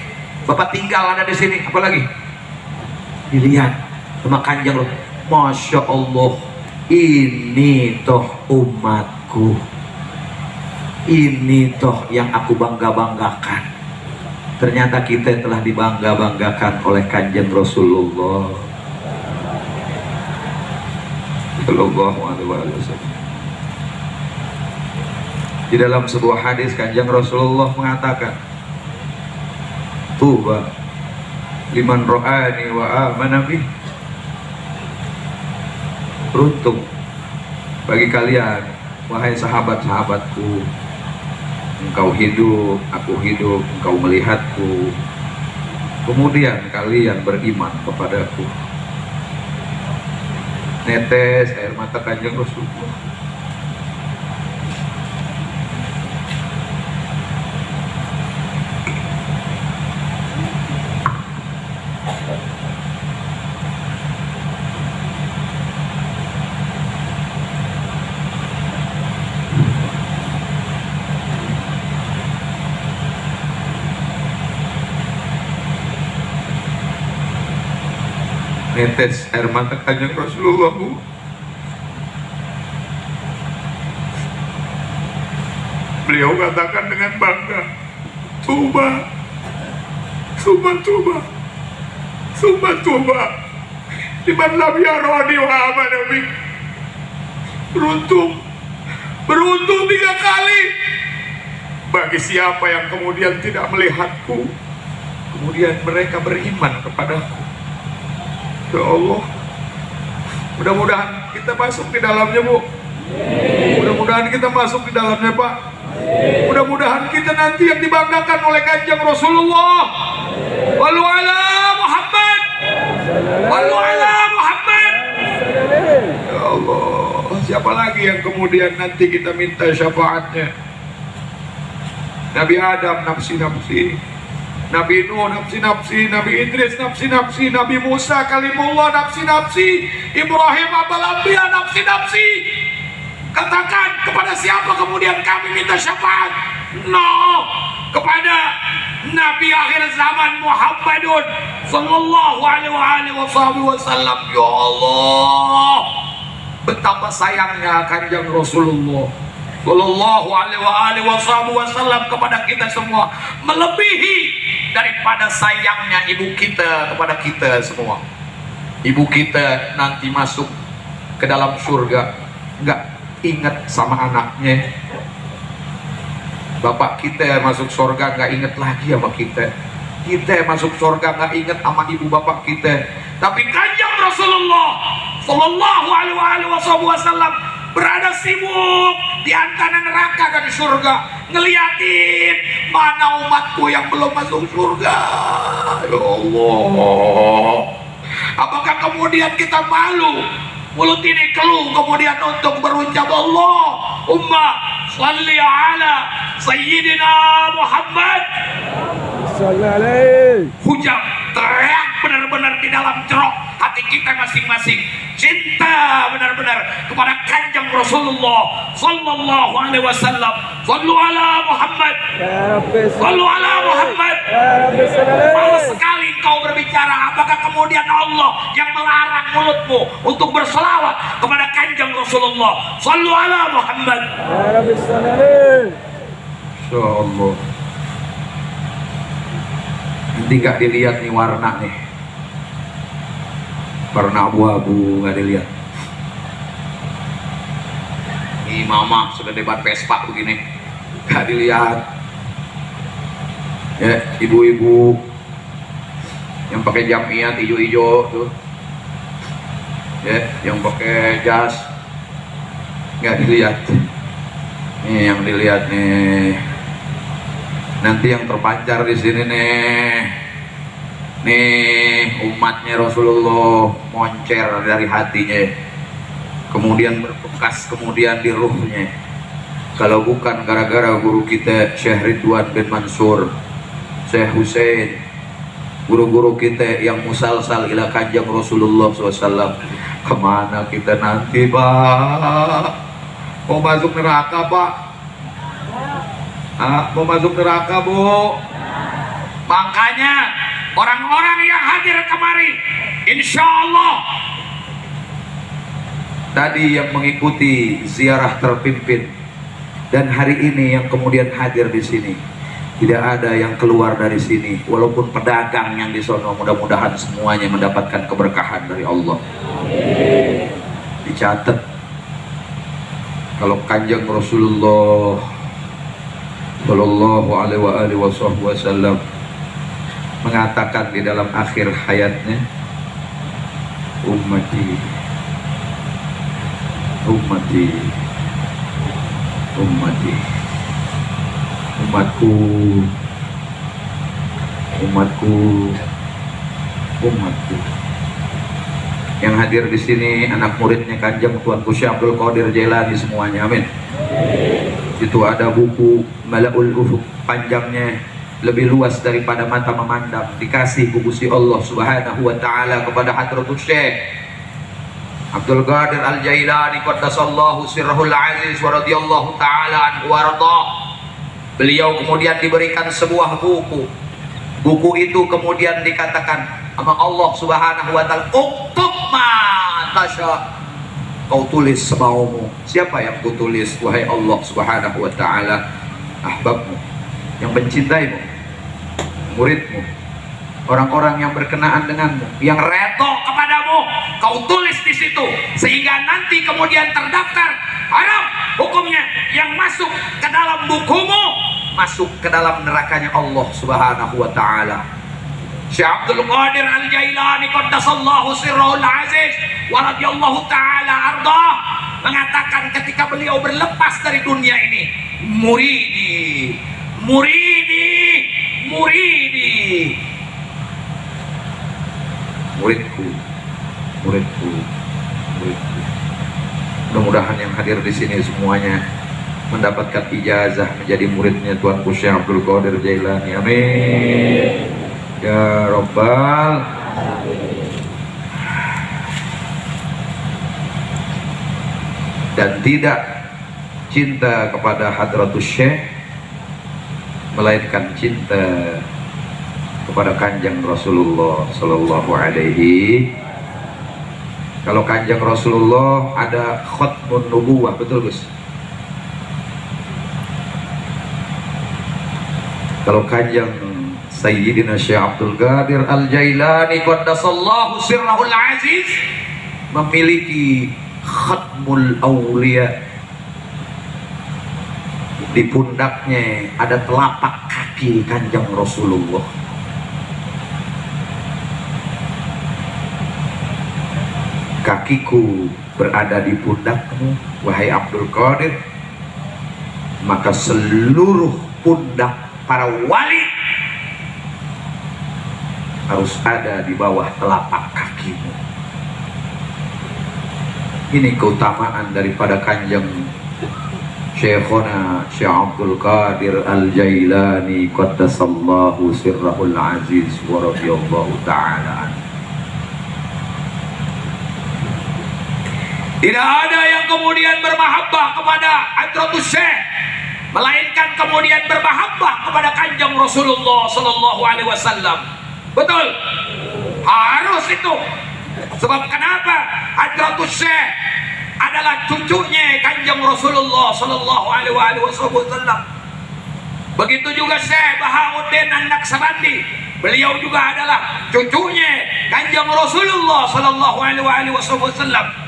Bapak Tinggal ada di sini. Apa lagi? Dilihat sama Kanjeng loh. Masya Allah, ini toh umatku, ini toh yang aku bangga-banggakan. Ternyata kita telah dibangga-banggakan oleh Kanjeng Rasulullah Sallallahu Alaihi Wasallam. Di dalam sebuah hadis Kanjeng Rasulullah mengatakan, tuba liman ro'ani wa amana bih. Beruntung bagi kalian wahai sahabat-sahabatku, engkau hidup, aku hidup, engkau melihatku, kemudian kalian beriman kepadaku. Netes air mata Kanjeng Rasulullah. Netes air mata Kanjeng Rasulullah, Bu. Beliau katakan dengan bangga, tuba, summa tuba, summa tuba liman lam yarani wa amana bi. Beruntung 3 kali bagi siapa yang kemudian tidak melihatku, kemudian mereka beriman kepadaku. Ya Allah, mudah-mudahan kita masuk di dalamnya, Bu. Mudah-mudahan kita masuk di dalamnya, Pak. Mudah-mudahan kita nanti yang dibanggakan oleh Kanjeng Rasulullah. Wallu ala Muhammad, wallu ala Muhammad. Ya Allah, siapa lagi yang kemudian nanti kita minta syafaatnya? Nabi Adam nafsi-nafsi, Nabi Nuh nafsi-nafsi, Nabi Idris nafsi-nafsi, Nabi Musa kalimullah nafsi-nafsi, Ibrahim abal anbiya nafsi-nafsi. Katakan kepada siapa kemudian kami minta syafaat? No, kepada Nabi akhir zaman Muhammadun sallallahu alaihi wasallam. Ya Allah, betapa sayangnya kanjeng Rasulullah sallallahu alaihi wasallam kepada kita semua, melebihi daripada sayangnya ibu kita kepada kita semua. Ibu kita nanti masuk ke dalam surga enggak ingat sama anaknya. Bapak kita masuk surga nggak ingat lagi sama kita. Kita masuk surga nggak ingat sama ibu bapak kita. Tapi kanjeng Rasulullah sallallahu alaihi wasallam berada sibuk di antara neraka dan surga, ngeliatin mana umatku yang belum masuk surga. Ya Allah, apakah kemudian kita malu? Mulut ini keluh kemudian untuk berucap Allahumma shalli ala Sayyidina Muhammad. Hujam teriak benar-benar di dalam jerok hati kita masing-masing, cinta benar-benar kepada kanjeng Rasulullah sallallahu alaihi wasallam. Sallu ala Muhammad, sallu ala Muhammad. Males sekali kau berbicara, apakah kemudian Allah yang melarang mulutmu untuk berselawat kepada kanjeng Rasulullah? Sallu ala Muhammad. Insyaallah nanti gak dilihat nih warna nih, warna abu-abu gak dilihat. Ini mama sudah debat Vespa begini gak dilihat ya. Ibu-ibu yang pakai jamiat hijau-hijau tuh ya, yang pakai jas nggak dilihat. Nih yang dilihat nih nanti yang terpancar di sini nih umatnya Rasulullah, moncer dari hatinya, kemudian berbekas kemudian di ruhnya. Kalau bukan gara-gara guru kita Syekh Ridwan bin Mansur, Syekh Hussein, guru-guru kita yang musalsal ila kanjeng Rasulullah SAW, kemana kita nanti Pak? Mau masuk neraka Pak? Mau masuk neraka Bu? Makanya orang-orang yang hadir kemari insya Allah tadi yang mengikuti ziarah terpimpin, dan hari ini yang kemudian hadir di sini, tidak ada yang keluar dari sini walaupun pedagang yang di sono, mudah-mudahan semuanya mendapatkan keberkahan dari Allah. Dicatat kalau kanjeng Rasulullah sallallahu alaihi wasallam mengatakan di dalam akhir hayatnya, ummati ummati ummati, umatku umatku umatku. Yang hadir di sini anak muridnya kanjeng Tuanku Syekh Abdul Qadir Jailani semuanya, amin. Itu ada buku Malaul Ufuk, panjangnya lebih luas daripada mata memandang, dikasih buku si Allah Subhanahu wa taala kepada Hadratus Syekh Abdul Qadir Al Jailani qaddasallahu sirrahul aziz wa radhiyallahu taala anhu warda. Beliau kemudian diberikan sebuah buku. Buku itu kemudian dikatakan sama Allah Subhanahu wa taala, "Uktub ma tasya." Kau tulis semaumu. Siapa yang kau tulis? Wahai Allah Subhanahu wa taala, ahbabmu, yang mencintaimu, muridmu, orang-orang yang berkenaan denganmu, yang redha kepadamu, kau tulis di situ, sehingga nanti kemudian terdaftar haram hukumnya yang masuk ke dalam bukumu, masuk ke dalam nerakanya Allah Subhanahu wa taala. Syekh Abdul Qadir Al Jailani qaddasallahu sirrahul aziz wa radhiyallahu taala ardah mengatakan ketika beliau berlepas dari dunia ini, muridi muridi muridi, muridku muridku muridku. Mudah-mudahan yang hadir di sini semuanya mendapatkan ijazah menjadi muridnya Tuanku Syekh Abdul Qadir Jailani. Amin ya Rabbal. Dan tidak cinta kepada Hadratus Syekh melainkan cinta kepada Kanjeng Rasulullah Sallallahu Alaihi. Kalau Kanjeng Rasulullah ada khatmun nubuwah, betul Gus? Kalau Kanjeng Sayyidina Syekh Abdul Qadir Al-Jailani qaddasallahu sirrahul aziz memiliki khatmul aulia, di pundaknya ada telapak kaki Kanjeng Rasulullah. Kakiku berada di pundakmu wahai Abdul Qadir, maka seluruh pundak para wali harus ada di bawah telapak kakimu. Ini keutamaan daripada Kanjeng Syekhona Syekh Abdul Qadir Al-Jailani qaddasallahu sirrahul aziz wa radhiyallahu ta'ala. Tidak ada yang kemudian bermahabbah kepada Hadratus Syekh melainkan kemudian bermahabbah kepada Kanjeng Rasulullah Sallallahu Alaihi Wasallam. Betul? Harus itu. Sebab kenapa? Hadratus Syekh adalah cucunya Kanjeng Rasulullah Sallallahu Alaihi Wasallam. Begitu juga Syekh Bahauddin An-Naqsabandi, beliau juga adalah cucunya Kanjeng Rasulullah Sallallahu Alaihi Wasallam.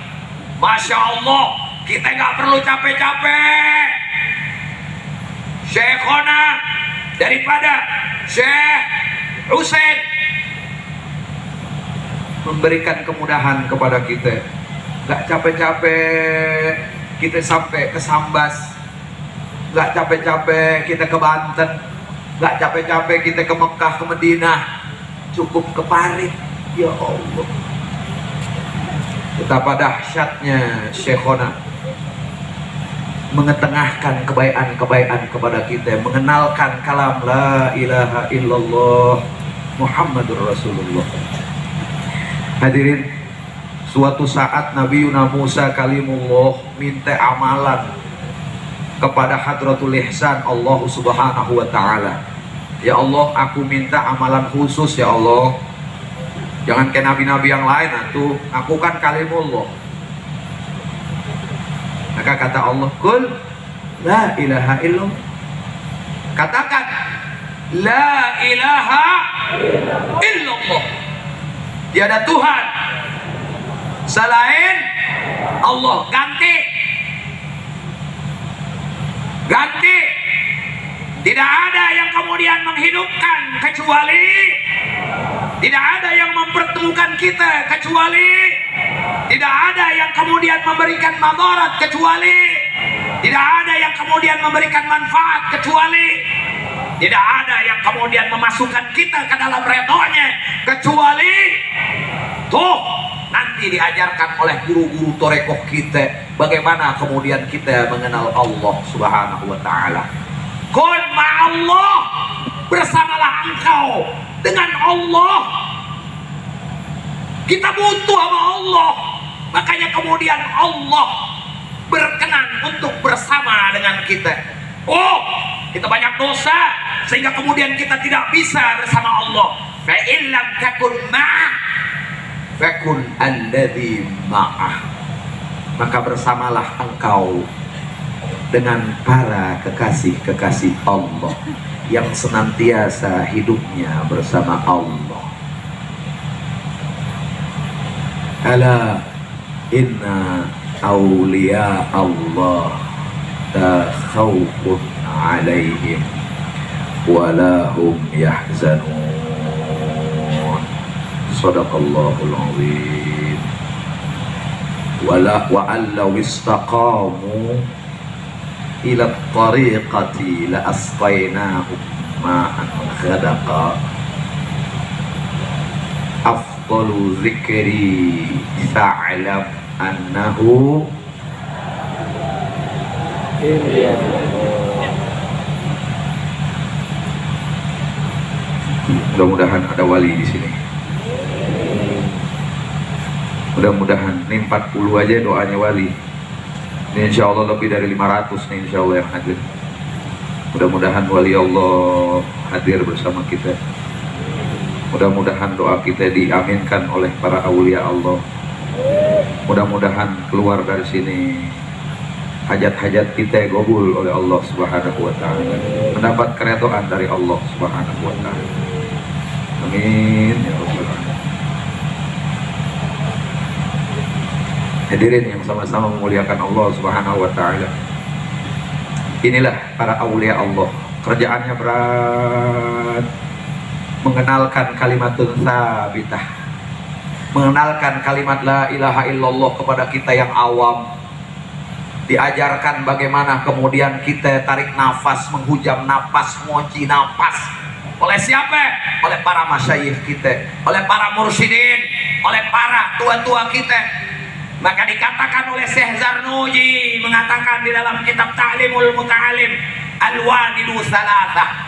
Masya Allah, kita nggak perlu capek-capek. Syekhona daripada Syekh Husain memberikan kemudahan kepada kita. Gak capek-capek kita sampai ke Sambas, gak capek-capek kita ke Banten, gak capek-capek kita ke Mekah, ke Madinah, cukup ke Parit. Ya Allah, betapa dahsyatnya Syekhona mengetengahkan kebaikan-kebaikan kepada kita, mengenalkan kalam la ilaha illallah Muhammadur Rasulullah. Hadirin, suatu saat Nabi Yuna Musa kalimullah minta amalan kepada Hadratul Ihsan Allah Subhanahu wa ta'ala. Ya Allah, aku minta amalan khusus ya Allah, jangan kayak nabi-nabi yang lain, aku kan kalimullah. Maka kata Allah, kul la ilaha illallah, katakan la ilaha illallah, tiada Tuhan selain Allah. Ganti, tidak ada yang kemudian menghidupkan kecuali, tidak ada yang mempertemukan kita kecuali, tidak ada yang kemudian memberikan madarat kecuali, tidak ada yang kemudian memberikan manfaat kecuali, tidak ada yang kemudian memasukkan kita ke dalam redhonya kecuali. Tuh, nanti diajarkan oleh guru-guru torekoh kita bagaimana kemudian kita mengenal Allah Subhanahu wa ta'ala. Kun ma'allah, bersamalah engkau dengan Allah. Kita butuh sama Allah, makanya kemudian Allah berkenan untuk bersama dengan kita. Oh, kita banyak dosa sehingga kemudian kita tidak bisa bersama Allah. Fa illam takun ma'ah fakun alladzi ma'ah, maka bersamalah engkau dengan para kekasih-kekasih Allah yang senantiasa hidupnya bersama Allah. Ala inna awliya Allah la khawfun alaihim wa la hum yahzanun. Sadaqallahul azim. Wa allaw istaqamu ila tariqati la asqaynahum ma'an ghadaqa. Afdalu zikri fa'lam annahu Iya. Mudah-mudahan ada wali di sini. Mudah-mudahan ini 40 aja doanya wali. Ini insya Allah lebih dari 500 nih insya Allah yang hadir. Mudah-mudahan wali Allah hadir bersama kita. Mudah-mudahan doa kita diaminkan oleh para aulia Allah. Mudah-mudahan keluar dari sini hajat-hajat kita gobul oleh Allah Subhanahu wa taala. Mendapat keridhaan dari Allah Subhanahu wa taala. Amin ya rabbal alamin. Hadirin yang sama-sama memuliakan Allah Subhanahu wa taala. Inilah para aulia Allah. Kerjaannya berat. Mengenalkan kalimatun sabitah, mengenalkan kalimat la ilaha illallah kepada kita yang awam, diajarkan bagaimana kemudian kita tarik nafas, menghujam nafas, ngoci nafas. Oleh siapa? Oleh para masyayikh kita, oleh para mursyidin, oleh para tua-tua kita. Maka dikatakan oleh Syekh Zarnuji, mengatakan di dalam kitab Ta'limul Muta'alim, al-walidu salatah,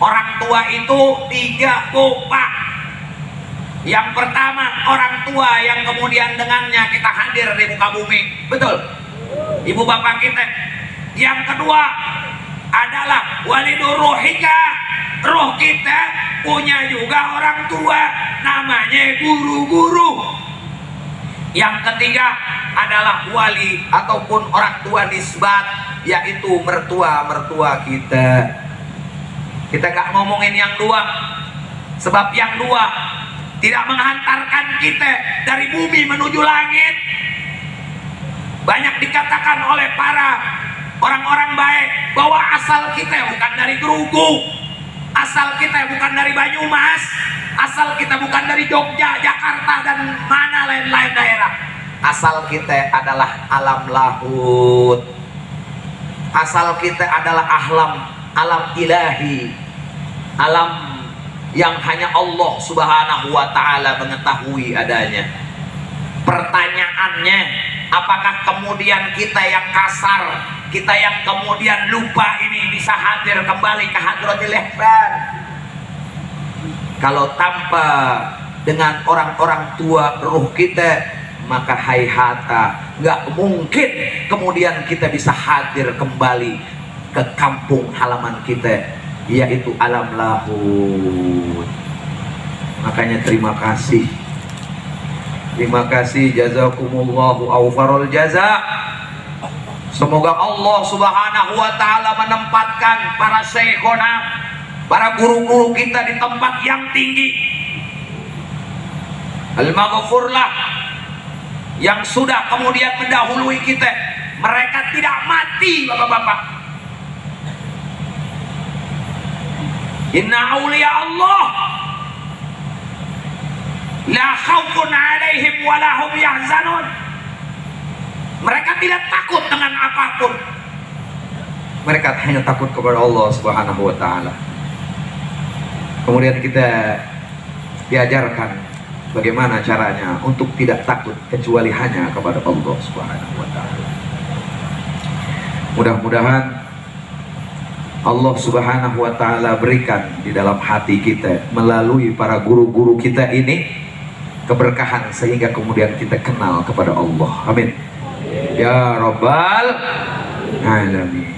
orang tua itu 3 bapak. Yang pertama orang tua yang kemudian dengannya kita hadir di muka bumi, betul? Ibu bapak kita. Yang kedua adalah walidur ruhika, roh kita punya juga orang tua, namanya guru-guru. Yang ketiga adalah wali ataupun orang tua nisbat, yaitu mertua-mertua kita. Kita nggak ngomongin yang 2, sebab yang 2 tidak menghantarkan kita dari bumi menuju langit. Banyak dikatakan oleh para orang-orang baik bahwa asal kita bukan dari Gerugu, asal kita bukan dari Banyumas, asal kita bukan dari Jogja, Jakarta, dan mana lain-lain daerah. Asal kita adalah alam lahut, asal kita adalah alam ilahi, alam yang hanya Allah Subhanahu wa ta'ala mengetahui adanya. Pertanyaannya, apakah kemudian kita yang kasar, kita yang kemudian lupa ini bisa hadir kembali ke Hadratil Ihsan? Kalau tanpa dengan orang-orang tua ruh kita, maka hayhata, nggak mungkin kemudian kita bisa hadir kembali ke kampung halaman kita, yaitu alam lahut. Makanya terima kasih jazakumullahu awfarul jaza. Semoga Allah Subhanahu wa ta'ala menempatkan para syekhona, para guru-guru kita di tempat yang tinggi. Al-maghfurlah yang sudah kemudian mendahului kita, mereka tidak mati bapak-bapak. Inna awliya Allah la khawfun alaihim wa la hum yahzanun. Mereka tidak takut dengan apapun. Mereka hanya takut kepada Allah Subhanahu wa ta'ala. Kemudian kita diajarkan bagaimana caranya untuk tidak takut kecuali hanya kepada Allah Subhanahu wa ta'ala. Mudah-mudahan Allah Subhanahu wa ta'ala berikan di dalam hati kita melalui para guru-guru kita ini keberkahan sehingga kemudian kita kenal kepada Allah. Amin ya rabbal alamin.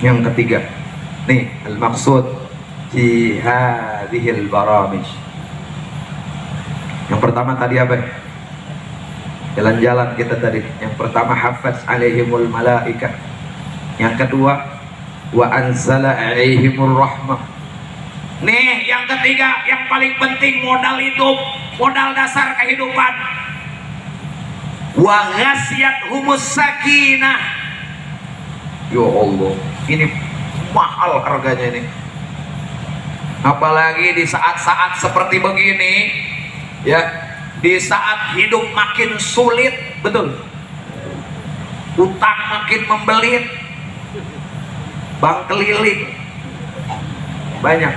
Yang ketiga nih, al-maqsud fi hadhil baramij. Yang pertama tadi apa? Jalan-jalan kita tadi. Yang pertama hafaz alaihimul malaikah. Yang kedua wa anzala alaihimur rahmah. Nih yang ketiga, yang paling penting, modal hidup, modal dasar kehidupan. Wa ghasyathumus sakinah. Ya Allah, ini mahal harganya ini. Apalagi di saat-saat seperti begini, ya, di saat hidup makin sulit, betul. Utang makin membelit, bank keliling banyak.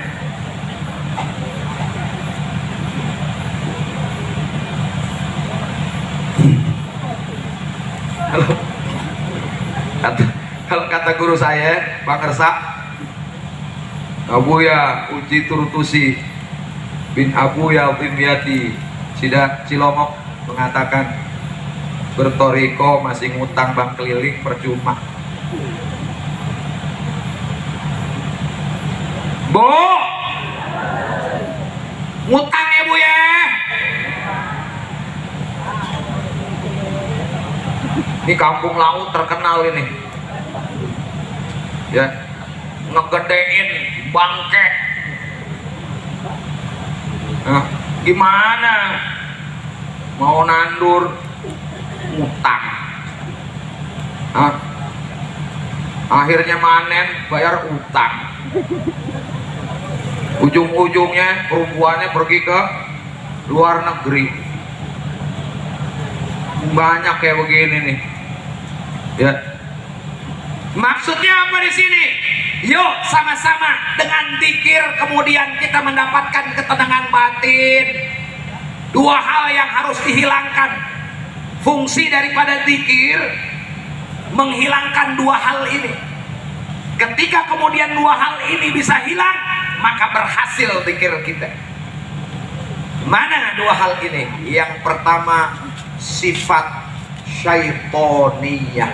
Kalau kata guru saya, Bang Ersa, Abuya Uji Turutusi bin Abuya Timyati Sidak Cilomok mengatakan, bertoriko masih ngutang bang keliling percuma. Bu, ngutang ya bu ya. Ini kampung laut terkenal ini, ya, ngegedein bangke. Nah, gimana mau nandur ngutang? Nah, akhirnya manen bayar utang. Ujung-ujungnya perempuannya pergi ke luar negeri. Banyak kayak begini nih, ya. Maksudnya apa di sini? Yuk sama-sama dengan zikir kemudian kita mendapatkan ketenangan batin. Dua hal yang harus dihilangkan. Fungsi daripada zikir menghilangkan dua hal ini. Ketika kemudian dua hal ini bisa hilang, maka berhasil zikir kita. Mana dua hal ini? Yang pertama, sifat syaitoniyah.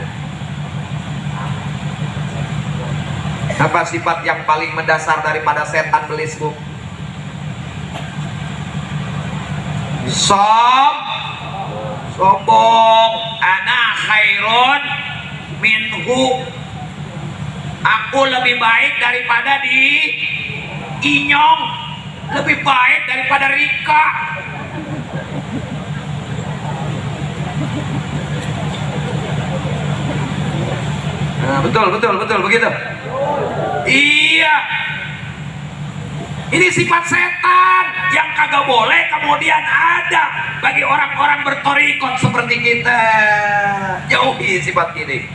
Apa sifat yang paling mendasar daripada setan belis, Bu? Sombong. Ana khairun minhu. Aku lebih baik daripada di Inyong, lebih baik daripada Rika. Nah, betul begitu. Iya. Ini sifat setan yang kagak boleh kemudian ada bagi orang-orang bertorikot seperti kita. Jauhi sifat ini.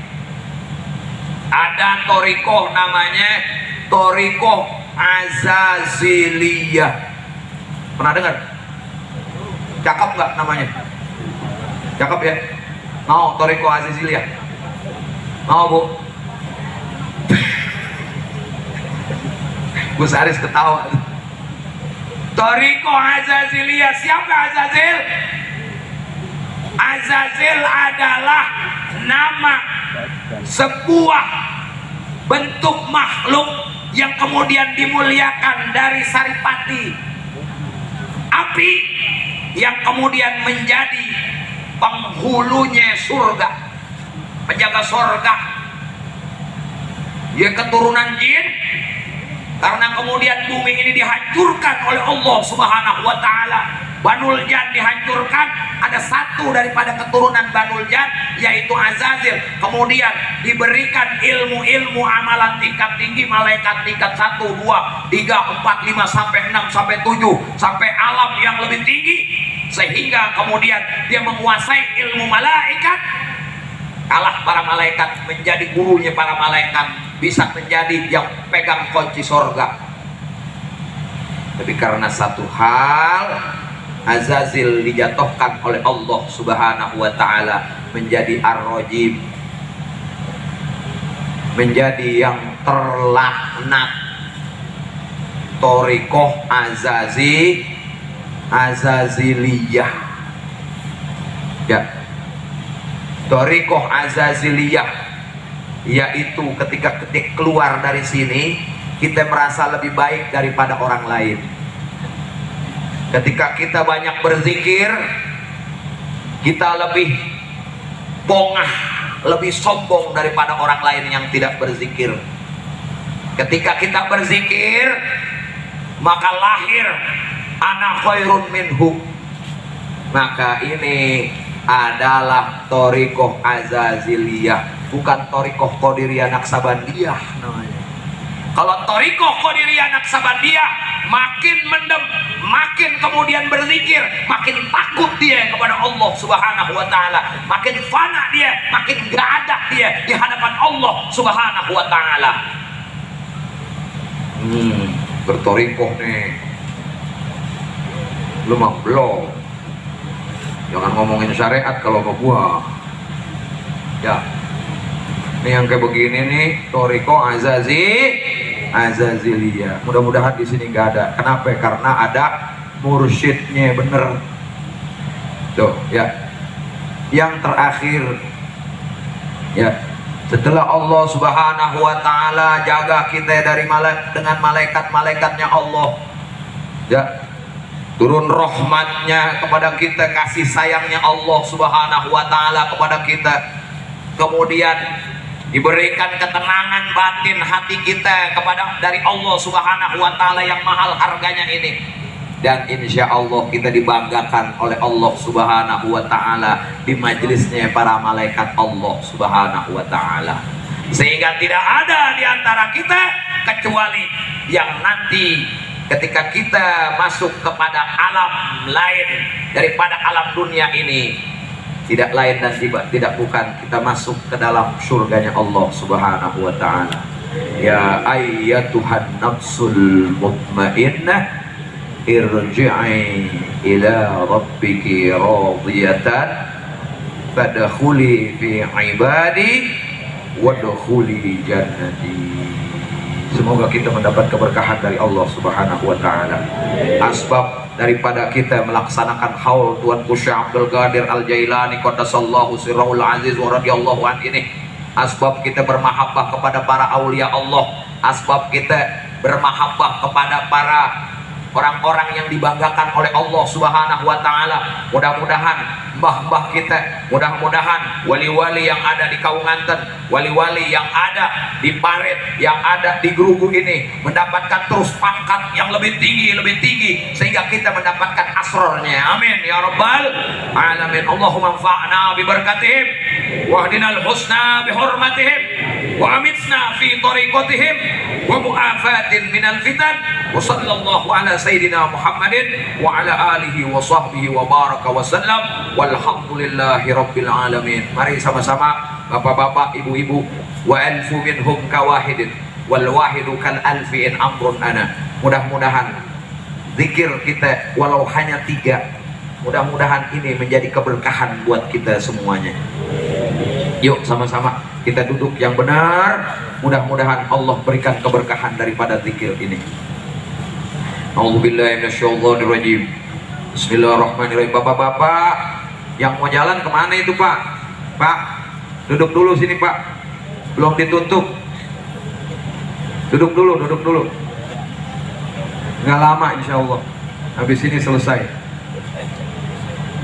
Ada torikoh namanya torikoh Azaziliyah. Pernah dengar? Cakep nggak namanya? Cakep ya? Mau torikoh Azaziliyah? Mau Bu? Gus Aris ketawa. Torikoh Azaziliyah. Siapa Azazil? Azazil adalah nama sebuah bentuk makhluk yang kemudian dimuliakan dari saripati api yang kemudian menjadi penghulunya surga, penjaga surga. Dia keturunan jin, karena kemudian bumi ini dihancurkan oleh Allah Subhanahu wa Ta'ala. Banul Jan dihancurkan, ada satu daripada keturunan Banul Jan yaitu Azazil, kemudian diberikan ilmu-ilmu amalan tingkat tinggi, malaikat tingkat 1, 2, 3, 4, 5 sampai 6 sampai 7 sampai alam yang lebih tinggi, sehingga kemudian dia menguasai ilmu malaikat, kalah para malaikat, menjadi gurunya para malaikat, bisa menjadi yang pegang kunci surga. Tapi karena satu hal, Azazil dijatuhkan oleh Allah Subhanahu wa Ta'ala menjadi ar-rajim, menjadi yang terlaknat. Torikoh Azaziliyah, ya. Torikoh Azaziliyah yaitu ketika keluar dari sini kita merasa lebih baik daripada orang lain. Ketika kita banyak berzikir, kita lebih bongah, lebih sombong daripada orang lain yang tidak berzikir. Ketika kita berzikir, maka lahir ana khairun minhu. Maka ini adalah torikoh Azaziliyah, bukan torikoh Qadiriyah Naksabandiyah namanya. Kalau torikoh Qadiriyah Naksabandiyah makin mendem, makin kemudian berzikir, makin takut dia kepada Allah Subhanahu wa Ta'ala, makin fana dia, makin gak ada dia di hadapan Allah Subhanahu wa Ta'ala. Bertorikoh nih, lu mah belum. Jangan ngomongin syariat kalau mau buah, ya. Ini yang kayak begini nih, Toriko Azaziliyah. Mudah-mudahan di sini nggak ada. Kenapa? Karena ada mursyidnya, bener. Tuh, ya. Yang terakhir, ya. Setelah Allah Subhanahu wa Ta'ala jaga kita dari dengan malaikat-malaikatnya Allah, ya, turun rahmatnya kepada kita, kasih sayangnya Allah Subhanahu wa Ta'ala kepada kita, kemudian diberikan ketenangan batin hati kita dari Allah Subhanahu wa Ta'ala yang mahal harganya ini, dan insya Allah kita dibanggakan oleh Allah Subhanahu wa Ta'ala di majelisnya para malaikat Allah Subhanahu wa Ta'ala, sehingga tidak ada di antara kita kecuali yang nanti ketika kita masuk kepada alam lain daripada alam dunia ini, tidak lain dan tidak bukan kita masuk ke dalam surganya Allah Subhanahu wa Ta'ala. Ya ayyatuhan nafsul mutmainnah irji'i ila rabbiki radiyatan fadkhuli fi ibadi wadkhuli jannati. Semoga kita mendapat keberkahan dari Allah Subhanahu wa Ta'ala. Asbab daripada kita melaksanakan haul Tuanku Syekh Abdul Qadir Al-Jailani qaddasallahu sirrahul aziz wa radhiyallahu an ini, asbab kita bermahabbah kepada para aulia Allah, asbab kita bermahabbah kepada para orang-orang yang dibanggakan oleh Allah Subhanahu wa Ta'ala. Mudah-mudahan mbah-mbah kita, mudah-mudahan wali-wali yang ada di Kaunganten, wali-wali yang ada di Parit, yang ada di Gerugu ini mendapatkan terus pangkat yang lebih tinggi, sehingga kita mendapatkan asrornya. Amin ya rabbal alamin. Allahumma anfa'na bi barakatihim wahdinal husna bi hurmatihim wa amitna fi tariqatihim wa mu'afatin minal fitan wa sallallahu ala sayyidina Muhammadin wa ala alihi wa sahbihi wa baraka wa sallam walhamdulillahi rabbil alamin. Mari sama-sama bapak-bapak, ibu-ibu, wa alfu minhum kawahidin wal wahidu kal alfi in amrun ana. Mudah-mudahan zikir kita walau hanya 3, mudah-mudahan ini menjadi keberkahan buat kita semuanya. Yuk sama-sama kita duduk yang benar, mudah-mudahan Allah berikan keberkahan daripada zikir ini. A'udzubillahi minasyaitonirrajim. Bismillahirrahmanirrahim. Bapak-bapak yang mau jalan kemana itu Pak? Pak, duduk dulu sini Pak, belum ditutup. Duduk dulu. Nggak lama insya Allah, habis ini selesai.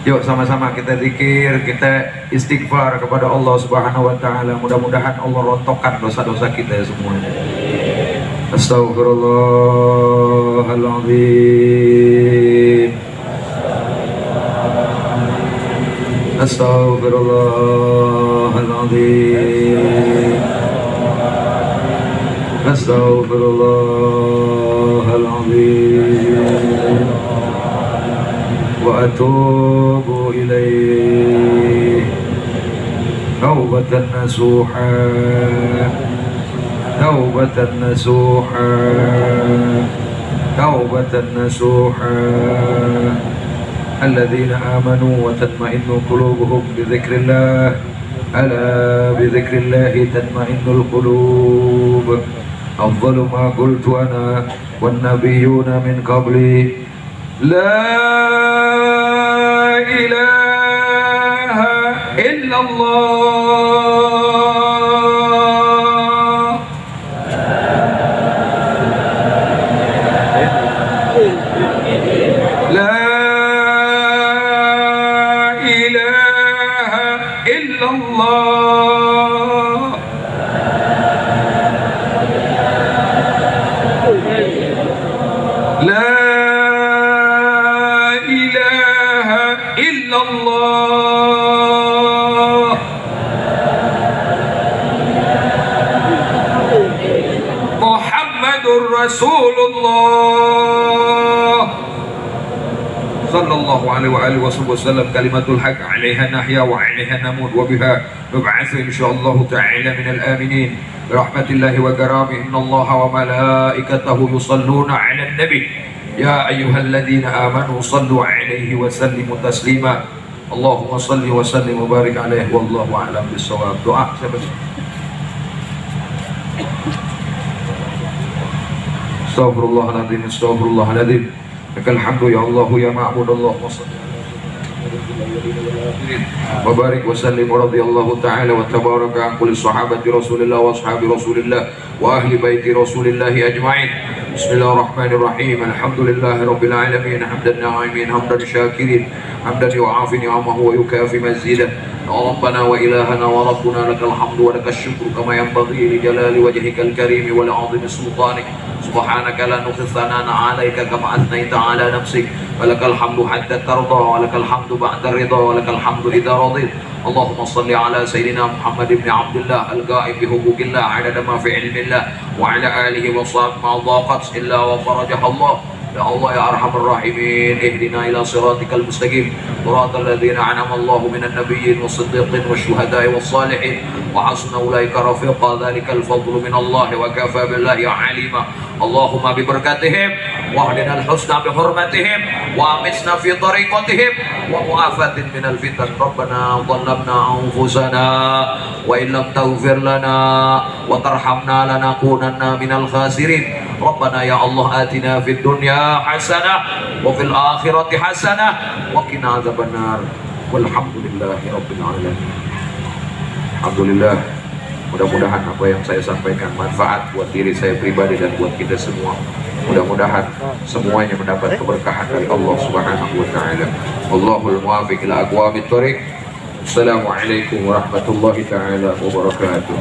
Yuk sama-sama kita zikir, kita istighfar kepada Allah Subhanahu wa Ta'ala. Mudah-mudahan Allah rontokkan dosa-dosa kita semuanya. Astaghfirullahaladzim. Astaghfirullahaladzim. Astaghfirullahaladzim. Wa atubu ilaih. Taubatan nasuha, taubatan nasuha, taubatan nasuha. الذين آمنوا وتطمئن قلوبهم بذكر الله ألا بذكر الله تطمئن القلوب أفضل ما قلت أنا والنبيون من قبلي لا إله إلا الله لا الله لا إله إلا الله محمد رسول الله صلى الله عليه وآله وسلم كلمة الحق عليها نحيا وعليها نموت وبها نبعث إن شاء الله تعالى من الآمنين برحمة الله وكرامه. إن الله وملائكته يصلون على النبي يا أيها الذين آمنوا صلوا عليه وسلموا تسليما اللهم صل وسلم وبارك عليه والله أعلم بالصواب. Doa siapa? Astaghfirullahaladzim, astaghfirullahaladzim. Lakal hamdu ya Allah ya ma'budallah. Wa barik wa sallim wa radiyallahu ta'ala wa tabaraka an kulli sahabati Rasulillah wa ashabi Rasulillah wa ahli baiti Rasulillah ajma'in. Bismillahirrahmanirrahim. Alhamdulillahi rabbil alamin. Hamdan na'imin, hamdan syakirin, hamdan yu'afi ni'amahu wa yukafi mazidah. Ya Rabbana wa ilahana wa rabbuna lakal hamdu wa lakal syukru kama yanbaghi li jalali wajhikal karim wa li 'azimi sultanik. Subhanaka la nuhsi thanana 'alaika kama athnayta 'ala nafsik. Walakal hamdu hatta tarda, walakal hamdu ba'da ridha, walakal hamdu idza radit. Allahumma salli ala sayyidina Muhammad ibn Abdullah al-ghaib bi huquqillah 'adada ma fi ilmillah wa ala alihi wa sahbihi ma dhaqat illa wa farajaha Allah. Ya Allah ya arhamar rahimin, ihdina ila siratikal mustaqim, siratal ladzina an'ama Allahu minan nabiyyin was-siddiqin wasyuhada'i was-salihin wa hasuna ulaika rafiqa. Dzalikal fadlu min Allah wa kafa billahi 'alima. Allahumma bi barakatihim wa ahdina al-husna bi hurmatihim wa amisna fi tariqatihim wa mu'afatin minal fitan. Rabbana dhallamna anfusana wa in lam taghfir lana wa tarhamna lanakunanna minal khasirin. Rabbana ya Allah atina fid dunya hasanah wa fil akhirati hasanah wa qina adzabannar. Walhamdulillahi rabbil alamin. Alhamdulillah, mudah-mudahan apa yang saya sampaikan manfaat buat diri saya pribadi dan buat kita semua. Mudah-mudahan semuanya mendapat keberkahan dari Allah Subhanahu wa taala. Allahul muwaffiq ila aqwamit thoriq. Assalamualaikum warahmatullahi taala wabarakatuh.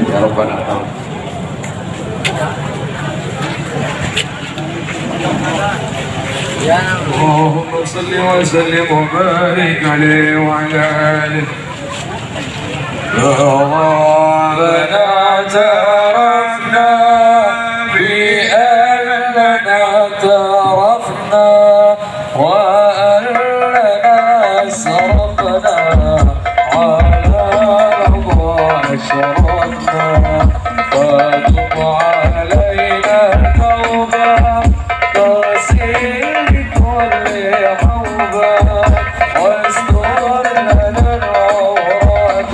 Ya Rabbana Allahumma salli wa sallim wa barik alaihi wa ala alihi. ربنا اعترفنا بأننا اعترفنا وأننا أسرفنا على الله أشرفنا فتب علينا توبة تغسل كل حوبة واستر لنا العورات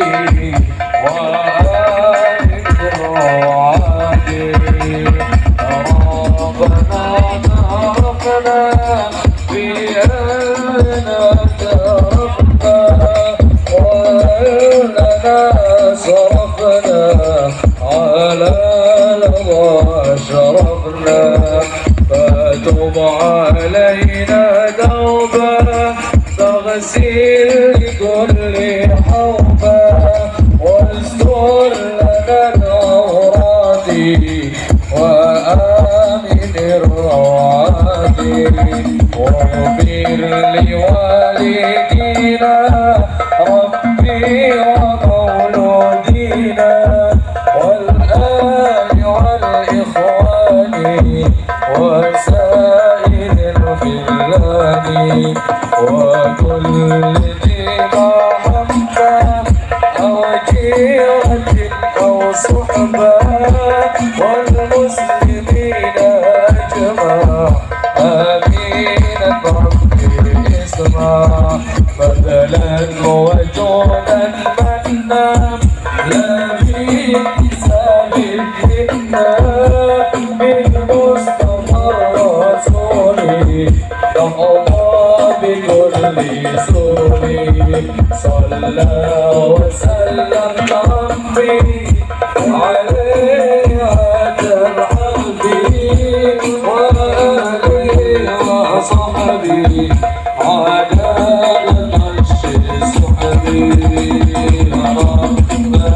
فتب علينا توبة تغسل كل حوبة واستر لنا العورات وآمن الروعات واغفر لوالدينا ربي ومولودينا والآل والإخوان وسائر الخلان وكل ذي محبة أو جيرة أو صحبة والمسلمين أجمع آمين ربي اسمع بدلا وجودا منا لا في حساب الفتنة بالمصطفى الرسول الله بكل سور صلى وسلم ربي عليه عاد الحبيب وآله وصحبه عدالة الصحبي ربنا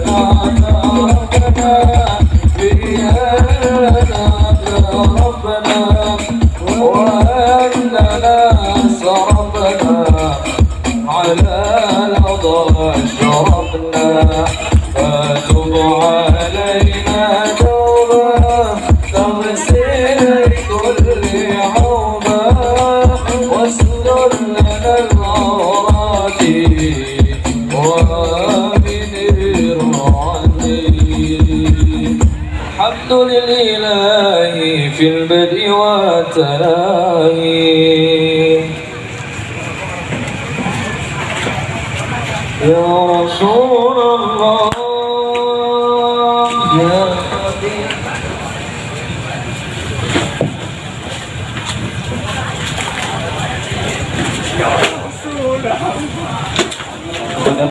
تركنا بهذا ربنا وأننا صرفنا على لظى شرفنا فتب علينا توبة تغسل كل عوبة واستر لنا العورات وآمن الرعد. الحمد لله في البدء والتلاهي يا رسول الله يا حبيب Ya Rasulullah.